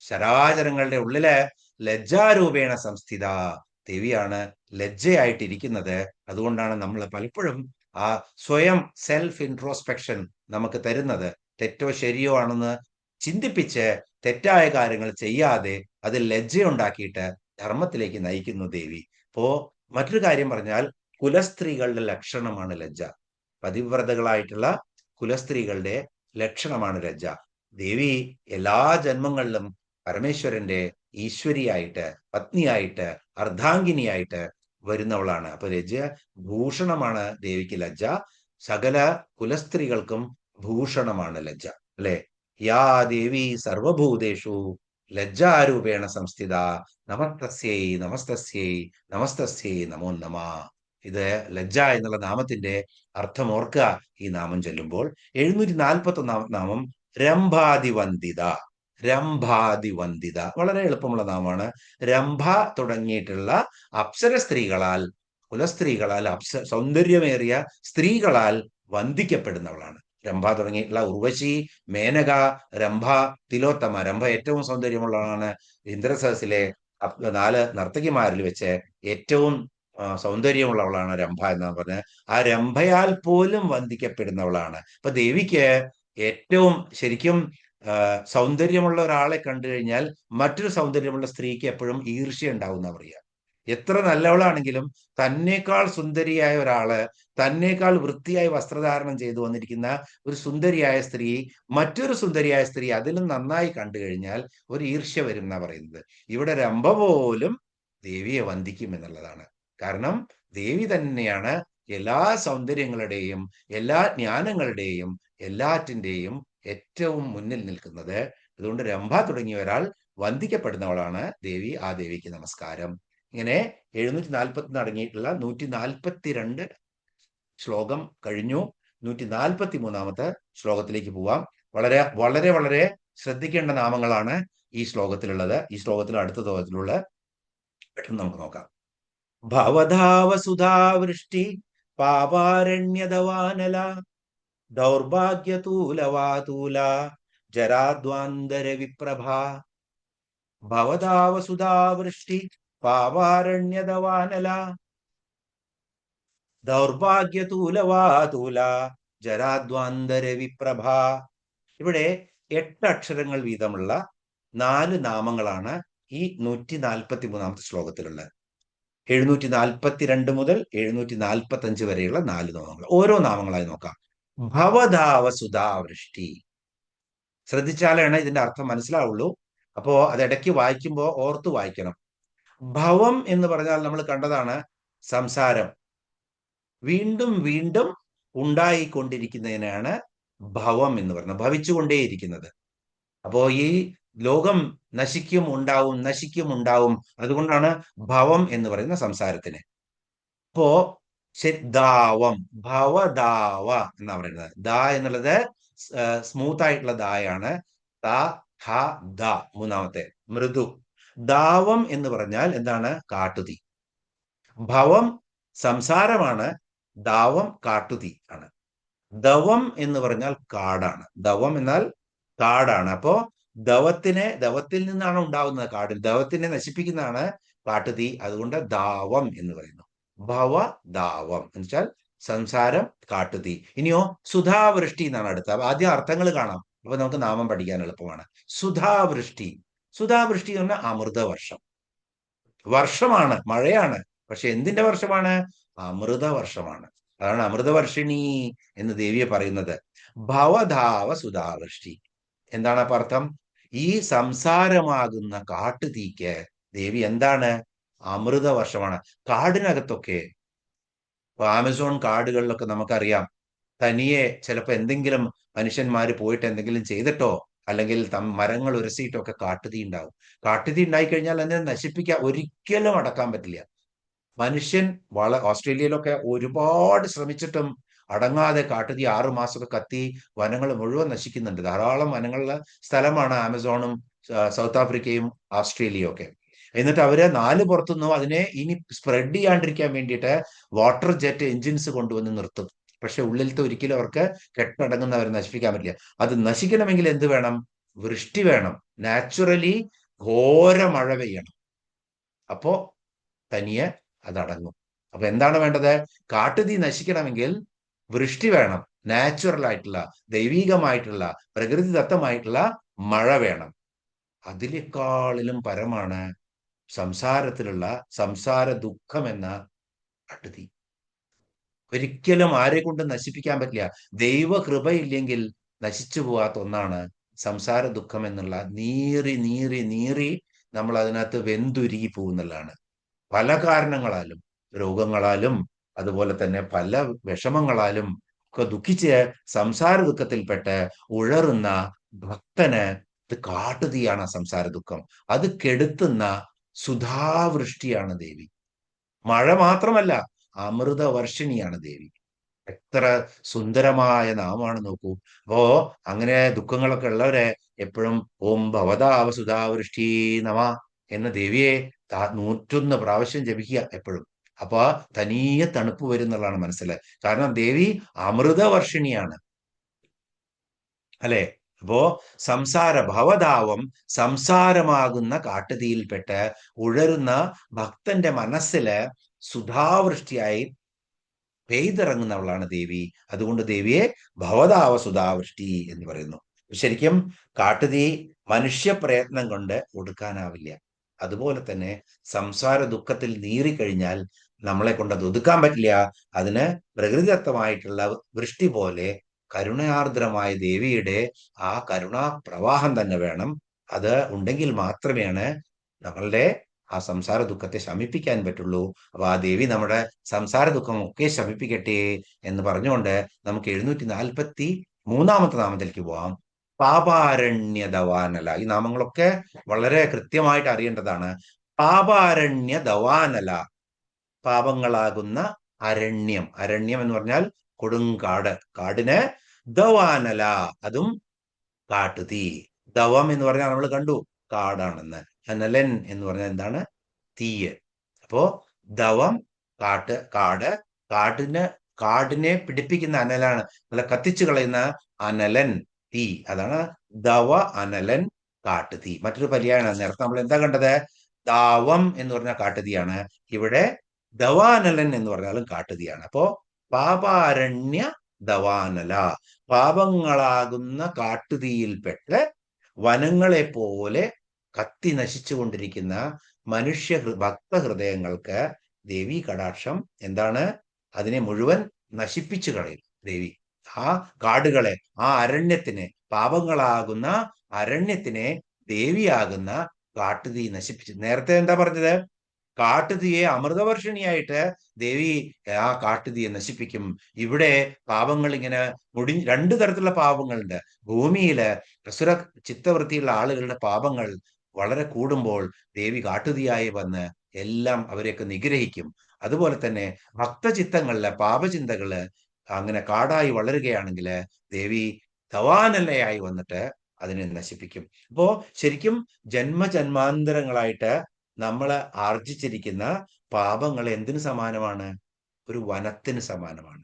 ശരാചരങ്ങളുടെ ഉള്ളില് ലജ്ജാരൂപേണ സംസ്ഥിത ദേവിയാണ് ലജ്ജയായിട്ടിരിക്കുന്നത്. അതുകൊണ്ടാണ് നമ്മൾ പലപ്പോഴും ആ സ്വയം സെൽഫ് ഇൻട്രോസ്പെക്ഷൻ നമുക്ക് തരുന്നത്. തെറ്റോ ശരിയോ ആണെന്ന് ചിന്തിപ്പിച്ച് തെറ്റായ കാര്യങ്ങൾ ചെയ്യാതെ അതിൽ ലജ്ജയുണ്ടാക്കിയിട്ട് ധർമ്മത്തിലേക്ക് നയിക്കുന്നു ദേവി. അപ്പോ മറ്റൊരു കാര്യം പറഞ്ഞാൽ കുലസ്ത്രീകളുടെ ലക്ഷണമാണ് ലജ്ജ. പതിവ്രതകളായിട്ടുള്ള കുലസ്ത്രീകളുടെ ലക്ഷണമാണ് ലജ്ജ. ദേവി എല്ലാ ജന്മങ്ങളിലും പരമേശ്വരന്റെ ഈശ്വരിയായിട്ട്, പത്നിയായിട്ട്, അർദ്ധാംഗിനിയായിട്ട് വരുന്നവളാണ്. അപ്പൊ ലജ്ജ ഭൂഷണമാണ് ദേവിക്ക് ലജ്ജ. സകല കുലസ്ത്രീകൾക്കും ഭൂഷണമാണ് ലജ്ജ, അല്ലെ? യാ ദേവി സർവഭൂതേഷു ലജ്ജാരൂപേണ സംസ്ഥിത നമസ്തസ്യൈ നമസ്തസ്യൈ നമസ്തസ്യൈ നമോ നമ. ഇത് ലജ്ജ എന്നുള്ള നാമത്തിന്റെ അർത്ഥം ഓർക്കുക ഈ നാമം ചൊല്ലുമ്പോൾ. 741 നാമം രംഭാതിവന്ദിത. രംഭാതിവന്ദിത വളരെ എളുപ്പമുള്ള നാമമാണ്. രംഭ തുടങ്ങിയിട്ടുള്ള അപ്സര സ്ത്രീകളാൽ, കുലസ്ത്രീകളാൽ, സൗന്ദര്യമേറിയ സ്ത്രീകളാൽ വന്ദിക്കപ്പെടുന്നവളാണ്. രംഭ തുടങ്ങിയിട്ടുള്ള ഉർവശി, മേനക, രംഭ, തിലോത്തമ. രംഭ ഏറ്റവും സൗന്ദര്യമുള്ളതാണ്. ഇന്ദ്രസദസ്സിലെ 4 നർത്തകിമാരിൽ വെച്ച് ഏറ്റവും സൗന്ദര്യമുള്ളവളാണ് രംഭ എന്നാണ് പറഞ്ഞത്. ആ രംഭയാൽ പോലും വന്ദിക്കപ്പെടുന്നവളാണ്. അപ്പൊ ദേവിക്ക് ഏറ്റവും ശരിക്കും സൗന്ദര്യമുള്ള ഒരാളെ കണ്ടു കഴിഞ്ഞാൽ മറ്റൊരു സൗന്ദര്യമുള്ള സ്ത്രീക്ക് എപ്പോഴും ഈർഷ്യ ഉണ്ടാവുന്ന പറയാ. എത്ര നല്ലവളാണെങ്കിലും തന്നേക്കാൾ സുന്ദരിയായ ഒരാള്, തന്നേക്കാൾ വൃത്തിയായി വസ്ത്രധാരണം ചെയ്തു വന്നിരിക്കുന്ന ഒരു സുന്ദരിയായ സ്ത്രീ മറ്റൊരു സുന്ദരിയായ സ്ത്രീ അതിലും നന്നായി കണ്ടു കഴിഞ്ഞാൽ ഒരു ഈർഷ്യ വരും എന്നാ പറയുന്നത്. ഇവിടെ രംഭ പോലും ദേവിയെ വന്ദിക്കും എന്നുള്ളതാണ്. കാരണം ദേവി തന്നെയാണ് എല്ലാ സൗന്ദര്യങ്ങളുടെയും എല്ലാ ജ്ഞാനങ്ങളുടെയും എല്ലാറ്റിന്റെയും ഏറ്റവും മുന്നിൽ നിൽക്കുന്നത്. അതുകൊണ്ട് രംഭ തുടങ്ങിയ ഒരാൾ വന്ദിക്കപ്പെടുന്നവളാണ് ദേവി. ആ ദേവിക്ക് നമസ്കാരം. ഇങ്ങനെ 740 അടങ്ങിയിട്ടുള്ള 142 ശ്ലോകം കഴിഞ്ഞു. 143 ശ്ലോകത്തിലേക്ക് പോവാം. വളരെ വളരെ വളരെ ശ്രദ്ധിക്കേണ്ട നാമങ്ങളാണ് ഈ ശ്ലോകത്തിലുള്ളത്. ഈ ശ്ലോകത്തിൽ അടുത്ത ശ്ലോകത്തിലുള്ള പെട്ടെന്ന് നമുക്ക് നോക്കാം. ഭവധാവസുധാവൃഷ്ടി പാപാരണ്യദവാനല ദൗർഭാഗ്യതൂലവാതൂല ജരാദ്വാന്തര വിപ്രഭ. ഭവധാവസുധാവൃഷ്ടി പാപാരണ്യദവാനല ദൗർഭാഗ്യതൂലവാതൂല ജരാദ്വാന്തര വിപ്രഭ. ഇവിടെ 8 അക്ഷരങ്ങൾ വീതമുള്ള 4 നാമങ്ങളാണ് ഈ 143 ശ്ലോകത്തിലുള്ളത്. 742 മുതൽ 745 വരെയുള്ള 4 നാമങ്ങൾ. ഓരോ നാമങ്ങളായി നോക്കാം. ഭവധാവസുധാവൃഷ്ടി. ശ്രദ്ധിച്ചാലാണ് ഇതിന്റെ അർത്ഥം മനസ്സിലാവുള്ളൂ. അപ്പോ അത് ഇടയ്ക്ക് വായിക്കുമ്പോൾ ഓർത്ത് വായിക്കണം. ഭവം എന്ന് പറഞ്ഞാൽ നമ്മൾ കണ്ടതാണ് സംസാരം. വീണ്ടും വീണ്ടും ഉണ്ടായിക്കൊണ്ടിരിക്കുന്നതിനാണ് ഭവം എന്ന് പറയുന്നത്, ഭവിച്ചുകൊണ്ടേയിരിക്കുന്നത്. അപ്പോ ഈ ലോകം നശിക്കും ഉണ്ടാവും, നശിക്കും ഉണ്ടാവും. അതുകൊണ്ടാണ് ഭവം എന്ന് പറയുന്ന സംസാരത്തിന്. അപ്പോ ദാവം, ഭവദാവ എന്നാ പറയുന്നത്. ദ എന്നുള്ളത് സ്മൂത്ത് ആയിട്ടുള്ള ദായാണ്. ത ഹ ദ മൂന്നാമത്തെ മൃദു. ദാവം എന്ന് പറഞ്ഞാൽ എന്താണ്? കാട്ടുതീ. ഭവം സംസാരമാണ്, ദാവം കാട്ടുതീ ആണ്. ദവം എന്ന് പറഞ്ഞാൽ കാടാണ്. ദവം എന്നാൽ കാടാണ്. അപ്പോ ദവത്തിൽ നിന്നാണ് ഉണ്ടാവുന്നത്. കാടിൽ ദവത്തിനെ നശിപ്പിക്കുന്നതാണ് കാട്ടുതീ. അതുകൊണ്ട് ദാവം എന്ന് പറയുന്നു. ഭവ ദാവം എന്ന് വെച്ചാൽ സംസാരം, കാട്ടുതീ. ഇനിയോ സുധാവൃഷ്ടി എന്നാണ് അടുത്ത. ആദ്യം അർത്ഥങ്ങൾ കാണാം, അപ്പൊ നമുക്ക് നാമം പഠിക്കാൻ എളുപ്പമാണ്. സുധാവൃഷ്ടി. സുധാവൃഷ്ടി എന്ന് പറഞ്ഞാൽ അമൃതവർഷം. വർഷമാണ്, മഴയാണ്. പക്ഷെ എന്തിന്റെ വർഷമാണ്? അമൃതവർഷമാണ്. അതാണ് അമൃതവർഷിണി എന്ന് ദേവിയെ പറയുന്നത്. ഭവധാവ സുധാവൃഷ്ടി. എന്താണ് അപ്പൊ അർത്ഥം? ഈ സംസാരമാകുന്ന കാട്ടുതീക്ക് ദേവി എന്താണ്? അമൃതവർഷമാണ്. കാടിനകത്തൊക്കെ, ഇപ്പൊ ആമസോൺ കാടുകളിലൊക്കെ നമുക്കറിയാം, തനിയെ ചിലപ്പോ എന്തെങ്കിലും മനുഷ്യന്മാര് പോയിട്ട് എന്തെങ്കിലും ചെയ്തിട്ടോ അല്ലെങ്കിൽ മരങ്ങൾ ഉരസിയിട്ടോ ഒക്കെ കാട്ടുതീ ഉണ്ടാവും. കാട്ടുതീ ഉണ്ടായിക്കഴിഞ്ഞാൽ അതിനെ നശിപ്പിക്കാൻ ഒരിക്കലും അടക്കാൻ പറ്റില്ല. മനുഷ്യൻ ഓസ്ട്രേലിയയിലൊക്കെ ഒരുപാട് ശ്രമിച്ചിട്ടും അടങ്ങാതെ കാട്ടുതീ 6 മാസമൊക്കെ കത്തി വനങ്ങൾ മുഴുവൻ നശിക്കുന്നുണ്ട്. ധാരാളം വനങ്ങളുള്ള സ്ഥലമാണ് ആമസോണും സൗത്ത് ആഫ്രിക്കയും ഓസ്ട്രേലിയയും ഒക്കെ. എന്നിട്ട് അവര് 4 പുറത്തുനിന്നും അതിനെ ഇനി സ്പ്രെഡ് ചെയ്യാണ്ടിരിക്കാൻ വേണ്ടിയിട്ട് വാട്ടർ ജെറ്റ് എഞ്ചിൻസ് കൊണ്ടുവന്ന് നിർത്തും. പക്ഷെ ഉള്ളിലത്തെ ഒരിക്കലും അവർക്ക് കെട്ടടങ്ങുന്നവരെ നശിപ്പിക്കാൻ പറ്റില്ല. അത് നശിക്കണമെങ്കിൽ എന്ത് വേണം? വൃഷ്ടി വേണം. നാച്ചുറലി ഘോര മഴ പെയ്യണം. അപ്പോ തനിയെ അതടങ്ങും. അപ്പൊ എന്താണ് വേണ്ടത്? കാട്ടുതീ നശിക്കണമെങ്കിൽ വൃഷ്ടി വേണം. നാച്ചുറൽ ആയിട്ടുള്ള, ദൈവീകമായിട്ടുള്ള, പ്രകൃതിദത്തമായിട്ടുള്ള മഴ വേണം. അതിനേക്കാളിലും പരമാണ് സംസാരത്തിലുള്ള സംസാര ദുഃഖം എന്ന കാട്ടുതീ. ഒരിക്കലും ആരെ കൊണ്ട് നശിപ്പിക്കാൻ പറ്റില്ല. ദൈവകൃപയില്ലെങ്കിൽ നശിച്ചു പോവാത്ത ഒന്നാണ് സംസാര ദുഃഖം എന്നുള്ള. നീറി നീറി നീറി നമ്മൾ അതിനകത്ത് വെന്തുരുകി പോകുന്നുള്ളതാണ്. പല കാരണങ്ങളാലും, രോഗങ്ങളാലും അതുപോലെ തന്നെ പല വിഷമങ്ങളാലും ഒക്കെ ദുഃഖിച്ച് സംസാര ദുഃഖത്തിൽപ്പെട്ട് ഉഴറുന്ന ഭക്തന് ഇത് കാട്ടുതീയാണ് സംസാര ദുഃഖം. അത് കെടുത്തുന്ന സുധാവൃഷ്ടിയാണ് ദേവി. മഴ മാത്രമല്ല, അമൃതവർഷിണിയാണ് ദേവി. എത്ര സുന്ദരമായ നാമമാണ് നോക്കൂ. അപ്പോ അങ്ങനെ ദുഃഖങ്ങളൊക്കെ ഉള്ളവരെ എപ്പോഴും ഓം ഭവതാവ സുധാവൃഷ്ടി നമ എന്ന ദേവിയെ 101 പ്രാവശ്യം ജപിക്കുക എപ്പോഴും. അപ്പൊ തനിയെ തണുപ്പ് വരും എന്നുള്ളതാണ് മനസ്സിലായത്. കാരണം ദേവി അമൃതവർഷിണിയാണ്, അല്ലെ? അപ്പോ ഭവതാവം, സംസാരമാകുന്ന കാട്ടുതീയിൽപ്പെട്ട് ഉഴറുന്ന ഭക്തന്റെ മനസ്സില് സുധാവൃഷ്ടിയായി പെയ്തിറങ്ങുന്നവളാണ് ദേവി. അതുകൊണ്ട് ദേവിയെ ഭവതാവ സുധാവൃഷ്ടി എന്ന് പറയുന്നു. ശരിക്കും കാട്ടുതീ മനുഷ്യ പ്രയത്നം കൊണ്ട് ഒടുക്കാനാവില്ല. അതുപോലെ തന്നെ സംസാര ദുഃഖത്തിൽ നീറിക്കഴിഞ്ഞാൽ നമ്മളെ കൊണ്ട് അത് ഒതുക്കാൻ പറ്റില്ല. അതിന് പ്രകൃതിദത്തമായിട്ടുള്ള വൃഷ്ടി പോലെ കരുണയാർദ്രമായ ദേവിയുടെ ആ കരുണാ പ്രവാഹം തന്നെ വേണം. അത് ഉണ്ടെങ്കിൽ മാത്രമേയാണ് നമ്മളുടെ ആ സംസാര ദുഃഖത്തെ ശമിപ്പിക്കാൻ പറ്റുള്ളൂ. അപ്പൊ ആ ദേവി നമ്മുടെ സംസാര ദുഃഖം ഒക്കെ ശമിപ്പിക്കട്ടെ എന്ന് പറഞ്ഞുകൊണ്ട് നമുക്ക് 743 നാമത്തിലേക്ക് പോവാം. പാപാരണ്യ ദവാനല. ഈ നാമങ്ങളൊക്കെ വളരെ കൃത്യമായിട്ട് അറിയേണ്ടതാണ്. പാപാരണ്യ ദവാനല, പാപങ്ങളാകുന്ന അരണ്യം. അരണ്യം എന്ന് പറഞ്ഞാൽ കൊടുങ്കാട്. കാടിന് ദവാനല, അതും കാട്ടുതീ. ദവം എന്ന് പറഞ്ഞാൽ നമ്മൾ കണ്ടു കാടാണെന്ന്. അനലൻ എന്ന് പറഞ്ഞാൽ എന്താണ്? തീയ്. അപ്പോ ദവം കാട്, കാടിനെ പിടിപ്പിക്കുന്ന അനലാണ്, നല്ല കത്തിച്ചു കളയുന്ന അനലൻ, തീ. അതാണ് ദവ അനലൻ കാട്ടുതീ. മറ്റൊരു പര്യായമാണ്. നേരത്തെ നമ്മൾ എന്താ കണ്ടത്? ദാവം എന്ന് പറഞ്ഞാൽ കാട്ടുതീയാണ്. ഇവിടെ ദവാനലൻ എന്ന് പറഞ്ഞാലും കാട്ടുതീയാണ്. അപ്പോ പാപാരണ്യ ദവാനല, പാപങ്ങളാകുന്ന കാട്ടുതീയിൽപ്പെട്ട് വനങ്ങളെ പോലെ കത്തി നശിച്ചുകൊണ്ടിരിക്കുന്ന ഭക്തഹൃദയങ്ങൾക്ക് ദേവി കടാക്ഷം എന്താണ്? അതിനെ മുഴുവൻ നശിപ്പിച്ചു കളയും ദേവി. ആ കാടുകളെ, ആ അരണ്യത്തിനെ, പാപങ്ങളാകുന്ന അരണ്യത്തിനെ ദേവിയാകുന്ന കാട്ടുതീ നശിപ്പിച്ചു. നേരത്തെ എന്താ പറഞ്ഞത്? കാട്ടുതീയെ അമൃതവർഷിണിയായിട്ട് ദേവി ആ കാട്ടുതീയെ നശിപ്പിക്കും. ഇവിടെ പാപങ്ങൾ ഇങ്ങനെ രണ്ടു തരത്തിലുള്ള പാപങ്ങളുണ്ട്. ഭൂമിയില് അസുര ചിത്തവൃത്തിയുള്ള ആളുകളുടെ പാപങ്ങൾ വളരെ കൂടുമ്പോൾ ദേവി കാട്ടുതീയായി വന്ന് എല്ലാം അവരെയൊക്കെ നിഗ്രഹിക്കും. അതുപോലെ തന്നെ ഭക്തചിത്തങ്ങളിലെ പാപചിന്തകള് അങ്ങനെ കാടായി വളരുകയാണെങ്കിൽ ദേവി ദവാനലയായി വന്നിട്ട് അതിനെ നശിപ്പിക്കും. അപ്പോ ശരിക്കും ജന്മജന്മാന്തരങ്ങളായിട്ട് നമ്മൾ ആർജിച്ചിരിക്കുന്ന പാപങ്ങൾ എന്തിനു സമാനമാണ്? ഒരു വനത്തിന് സമാനമാണ്.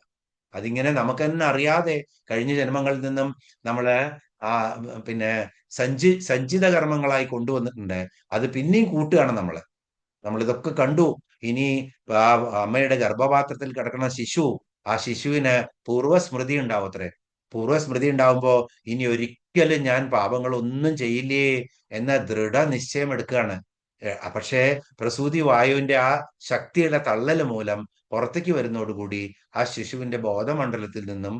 അതിങ്ങനെ നമുക്ക് തന്നെ അറിയാതെ കഴിഞ്ഞ ജന്മങ്ങളിൽ നിന്നും നമ്മള് ആ പിന്നെ സഞ്ചിത കർമ്മങ്ങളായി കൊണ്ടുവന്നിട്ടുണ്ട്. അത് പിന്നെയും കൂട്ടുകയാണ് നമ്മൾ ഇതൊക്കെ കണ്ടു. ഇനി ആ അമ്മയുടെ ഗർഭപാത്രത്തിൽ കിടക്കുന്ന ശിശു, ആ ശിശുവിന് പൂർവ്വസ്മൃതി ഉണ്ടാവും അത്രേ. പൂർവ്വസ്മൃതി ഉണ്ടാവുമ്പോ ഇനി ഒരിക്കലും ഞാൻ പാപങ്ങൾ ഒന്നും ചെയ്യില്ലേ എന്ന ദൃഢനിശ്ചയം എടുക്കുകയാണ്. പക്ഷേ പ്രസൂതി വായുവിന്റെ ആ ശക്തിയുടെ തള്ളല് മൂലം പുറത്തേക്ക് വരുന്നതോടുകൂടി ആ ശിശുവിന്റെ ബോധമണ്ഡലത്തിൽ നിന്നും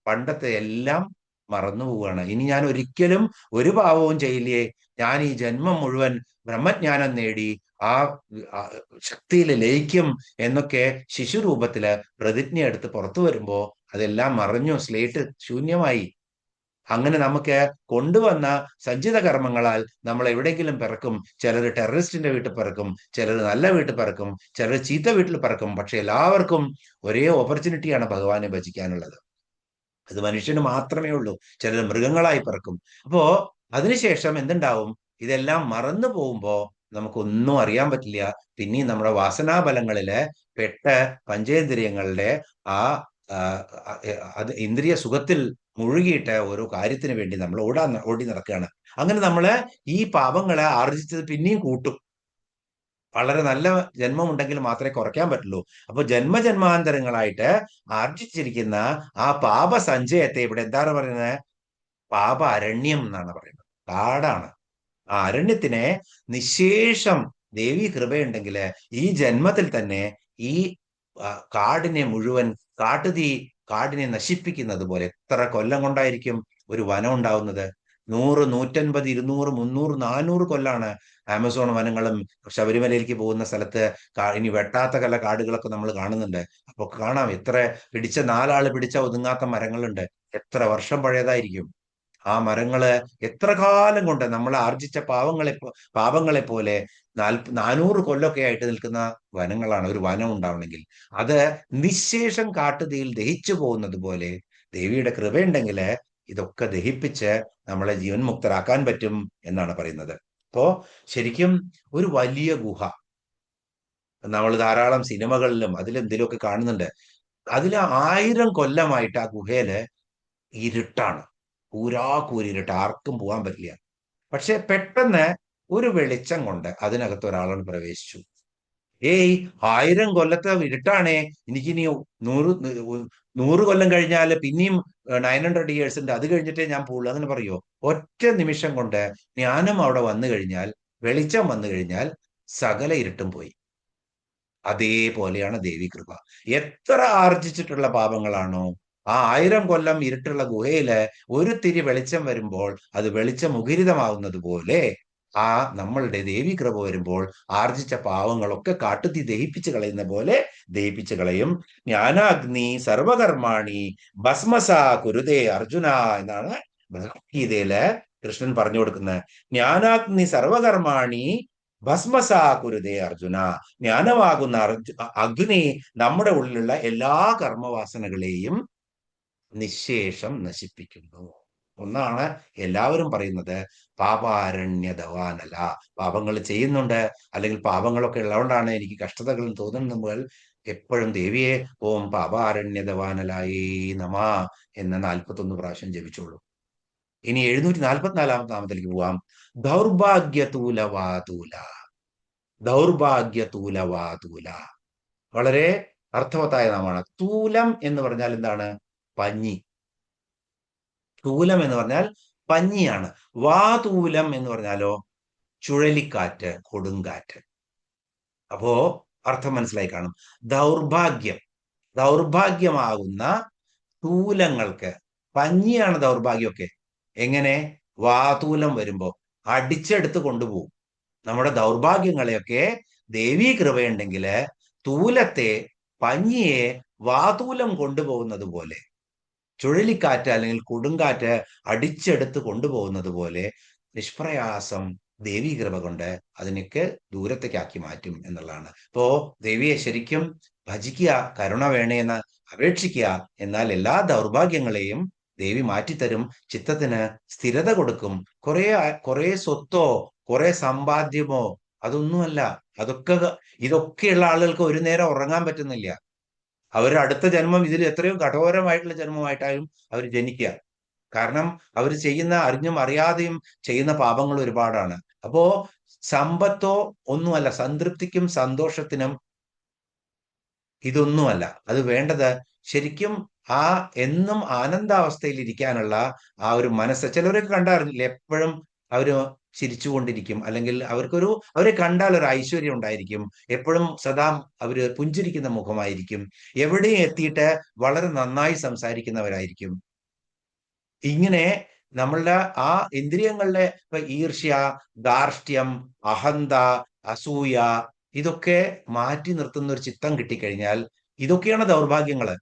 പണ്ടത്തെ എല്ലാം മറന്നു പോവുകയാണ്. ഇനി ഞാൻ ഒരിക്കലും ഒരു പാവവും ചെയ്യില്ലേ, ഞാൻ ഈ ജന്മം മുഴുവൻ ബ്രഹ്മജ്ഞാനം നേടി ആ ശക്തിയിൽ ലയിക്കും എന്നൊക്കെ ശിശുരൂപത്തില് പ്രതിജ്ഞ എടുത്ത് പുറത്തു വരുമ്പോ അതെല്ലാം മറഞ്ഞു, സ്ലേറ്റ് ശൂന്യമായി. അങ്ങനെ നമുക്ക് കൊണ്ടുവന്ന സഞ്ചിത കർമ്മങ്ങളാൽ നമ്മൾ എവിടെയെങ്കിലും പിറക്കും. ചിലർ ടെററിസ്റ്റിന്റെ വീട്ടിൽ പിറക്കും, ചിലർ നല്ല വീട്ടിൽ പിറക്കും, ചിലർ ചീത്ത വീട്ടിൽ പിറക്കും. പക്ഷെ എല്ലാവർക്കും ഒരേ ഓപ്പർച്യൂണിറ്റിയാണ് ഭഗവാനെ ഭജിക്കാനുള്ളത്. അത് മനുഷ്യന് മാത്രമേ ഉള്ളൂ. ചിലർ മൃഗങ്ങളായി പിറക്കും. അപ്പോ അതിനുശേഷം എന്തുണ്ടാവും? ഇതെല്ലാം മറന്നു പോകുമ്പോ നമുക്കൊന്നും അറിയാൻ പറ്റില്ല. പിന്നെയും നമ്മുടെ വാസനാബലങ്ങളില് പെട്ട് പഞ്ചേന്ദ്രിയങ്ങളുടെ ആ അത് ഇന്ദ്രിയ സുഖത്തിൽ മുഴുകിയിട്ട് ഓരോ കാര്യത്തിന് വേണ്ടി നമ്മൾ ഓടി നടക്കുകയാണ്. അങ്ങനെ നമ്മള് ഈ പാപങ്ങളെ ആർജിച്ചത് പിന്നെയും കൂട്ടും. വളരെ നല്ല ജന്മം ഉണ്ടെങ്കിൽ മാത്രമേ കുറയ്ക്കാൻ പറ്റുള്ളൂ. അപ്പൊ ജന്മജന്മാന്തരങ്ങളായിട്ട് ആർജിച്ചിരിക്കുന്ന ആ പാപസഞ്ചയത്തെ ഇവിടെ എന്താണ് പറയുന്നത്? പാപ അരണ്യം എന്നാണ് പറയുന്നത്. കാടാണ്. ആ അരണ്യത്തിനെ നിശേഷം ദേവി കൃപയുണ്ടെങ്കിൽ ഈ ജന്മത്തിൽ തന്നെ ഈ കാടിനെ മുഴുവൻ കാടിനെ നശിപ്പിക്കുന്നത് പോലെ. എത്ര കൊല്ലം കൊണ്ടായിരിക്കും ഒരു വനം ഉണ്ടാവുന്നത്? 100, 150, 200, 300, 400 കൊല്ലാണ് ആമസോൺ വനങ്ങളും ശബരിമലയിലേക്ക് പോകുന്ന സ്ഥലത്ത് ഇനി വെട്ടാത്ത കല കാടുകളൊക്കെ നമ്മൾ കാണുന്നുണ്ട്. അപ്പൊ കാണാം എത്ര പിടിച്ച 4 ആള് പിടിച്ച ഒതുങ്ങാത്ത മരങ്ങളുണ്ട്. എത്ര വർഷം പഴയതായിരിക്കും ആ മരങ്ങള്. എത്ര കാലം കൊണ്ട് നമ്മൾ ആർജിച്ച പാപങ്ങളെ പോലെ 400 കൊല്ലമൊക്കെ ആയിട്ട് നിൽക്കുന്ന വനങ്ങളാണ്. ഒരു വനം ഉണ്ടാവണമെങ്കിൽ അത് നിശേഷം കാട്ടുതീയിൽ ദഹിച്ചു പോകുന്നത് പോലെ ദേവിയുടെ കൃപയുണ്ടെങ്കിൽ ഇതൊക്കെ ദഹിപ്പിച്ച് നമ്മളെ ജീവൻ മുക്തരാക്കാൻ പറ്റും എന്നാണ് പറയുന്നത്. അപ്പോ ശരിക്കും ഒരു വലിയ ഗുഹ നമ്മൾ ധാരാളം സിനിമകളിലും അതിലെന്തിലുമൊക്കെ കാണുന്നുണ്ട്. അതിൽ 1000 കൊല്ലമായിട്ട് ആ ഗുഹയില് ഇരുട്ടാണ്. കൂരിരുട്ട്, ആർക്കും പോകാൻ പറ്റില്ല. പക്ഷെ പെട്ടെന്ന് ഒരു വെളിച്ചം കൊണ്ട് അതിനകത്ത് ഒരാളാണ് പ്രവേശിച്ചു. ഏയ്, 1000 കൊല്ലത്തെ ഇരുട്ടാണേ, എനിക്കിനി 100 കൊല്ലം കഴിഞ്ഞാൽ പിന്നെയും 900 years ഉണ്ട്, അത് കഴിഞ്ഞിട്ടേ ഞാൻ പോകുള്ളൂ, അങ്ങനെ പറയോ? ഒറ്റ നിമിഷം കൊണ്ട് ജ്ഞാനം അവിടെ വന്നു കഴിഞ്ഞാൽ, വെളിച്ചം വന്നു കഴിഞ്ഞാൽ സകല ഇരുട്ടും പോയി. അതേപോലെയാണ് ദേവീകൃപ. എത്ര ആർജിച്ചിട്ടുള്ള പാപങ്ങളാണോ, ആ 1000 കൊല്ലം ഇരുട്ടുള്ള ഗുഹയില് ഒരു തിരി വെളിച്ചം വരുമ്പോൾ അത് വെളിച്ചമുഖരിതമാവുന്നത് പോലെ ആ നമ്മളുടെ ദേവീകൃപ വരുമ്പോൾ ആർജിച്ച പാവങ്ങളൊക്കെ കാട്ടുതീ ദഹിപ്പിച്ചു കളയുന്ന പോലെ ദഹിപ്പിച്ചു കളയും. ജ്ഞാനാഗ്നി സർവകർമാണി ഭസ്മസാ കുരുതേ അർജുന എന്നാണ് ഭഗവത്ഗീതയില് കൃഷ്ണൻ പറഞ്ഞു കൊടുക്കുന്നത്. ജ്ഞാനാഗ്നി സർവകർമാണി ഭസ്മസാ കുരുതേ അർജുന. ജ്ഞാനമാകുന്ന അഗ്നി നമ്മുടെ ഉള്ളിലുള്ള എല്ലാ കർമ്മവാസനകളെയും നിശേഷം നശിപ്പിക്കുന്നു. ഒന്നാണ് എല്ലാവരും പറയുന്നത്, പാപാരണ്യദവാനല. പാപങ്ങൾ ചെയ്യുന്നുണ്ട്, അല്ലെങ്കിൽ പാപങ്ങളൊക്കെ ഉള്ളതുകൊണ്ടാണ് എനിക്ക് കഷ്ടതകൾ തോന്നുന്നത്. എപ്പോഴും ദേവിയെ ഓം പാപാരണ്യദവാനലായേ നമ എന്ന് 41 പ്രാവശ്യം ജപിച്ചോളൂ. ഇനി 744 നാമത്തിലേക്ക് പോവാം. ദൗർഭാഗ്യതൂലവാതൂല. ദൗർഭാഗ്യതൂലവാതൂല വളരെ അർത്ഥവത്തായ നാമമാണ്. തൂലം എന്ന് പറഞ്ഞാൽ എന്താണ്? പഞ്ഞി. തൂലം എന്ന് പറഞ്ഞാൽ പഞ്ഞിയാണ്. വാതൂലം എന്ന് പറഞ്ഞാലോ ചുഴലിക്കാറ്റ്, കൊടുങ്കാറ്റ്. അപ്പോ അർത്ഥം മനസ്സിലായി കാണും. ദൗർഭാഗ്യമാകുന്ന തൂലങ്ങൾക്ക്, പഞ്ഞിയാണ് ദൗർഭാഗ്യമൊക്കെ. എങ്ങനെ? വാതൂലം വരുമ്പോ അടിച്ചെടുത്ത് കൊണ്ടുപോകും. നമ്മുടെ ദൗർഭാഗ്യങ്ങളെയൊക്കെ ദേവീ കൃപയുണ്ടെങ്കിൽ തൂലത്തെ, പഞ്ഞിയെ വാതൂലം കൊണ്ടുപോകുന്നത് പോലെ, ചുഴലിക്കാറ്റ് അല്ലെങ്കിൽ കൊടുങ്കാറ്റ് അടിച്ചെടുത്ത് കൊണ്ടുപോകുന്നത് പോലെ നിഷ്പ്രയാസം ദേവീ കൃപ കൊണ്ട് അതിനൊക്കെ ദൂരത്തേക്കാക്കി മാറ്റും എന്നുള്ളതാണ്. അപ്പോ ദേവിയെ ശരിക്കും ഭജിക്കുക, കരുണ വേണേന്ന് അപേക്ഷിക്കുക. എന്നാൽ എല്ലാ ദൗർഭാഗ്യങ്ങളെയും ദേവി മാറ്റിത്തരും. ചിത്തത്തിന് സ്ഥിരത കൊടുക്കും. കുറെ സ്വത്തോ കുറെ സമ്പാദ്യമോ അതൊന്നുമല്ല. ഇതൊക്കെയുള്ള ആളുകൾക്ക് ഒരു നേരം ഉറങ്ങാൻ പറ്റുന്നില്ല. അവർ അടുത്ത ജന്മം ഇതിൽ എത്രയോ കഠോരമായിട്ടുള്ള ജന്മമായിട്ടായും അവർ ജനിക്കുക. കാരണം അവർ ചെയ്യുന്ന, അറിഞ്ഞും അറിയാതെയും ചെയ്യുന്ന പാപങ്ങൾ ഒരുപാടാണ്. അപ്പോ സമ്പത്തോ ഒന്നുമല്ല, സംതൃപ്തിക്കും സന്തോഷത്തിനും ഇതൊന്നുമല്ല. അത് വേണ്ടത് ശരിക്കും ആ എന്നും ആനന്ദാവസ്ഥയിൽ ഇരിക്കാനുള്ള ആ ഒരു മനസ്സ്. ചിലവരൊക്കെ കണ്ടറിഞ്ഞില്ല, എപ്പോഴും അവര് ചിരിച്ചുകൊണ്ടിരിക്കും, അല്ലെങ്കിൽ അവരെ കണ്ടാൽ ഒരു ഐശ്വര്യം ഉണ്ടായിരിക്കും, എപ്പോഴും സദാ അവര് പുഞ്ചിരിക്കുന്ന മുഖമായിരിക്കും, എവിടെയും എത്തിയിട്ട് വളരെ നന്നായി സംസാരിക്കുന്നവരായിരിക്കും. ഇങ്ങനെ നമ്മളുടെ ആ ഇന്ദ്രിയങ്ങളുടെ ഈർഷ്യ, ധാർഷ്ട്യം, അഹന്ത, അസൂയ ഇതൊക്കെ മാറ്റി നിർത്തുന്ന ഒരു ചിത്തം കിട്ടിക്കഴിഞ്ഞാൽ ഇതൊക്കെയാണ് ദൗർഭാഗ്യങ്ങള്.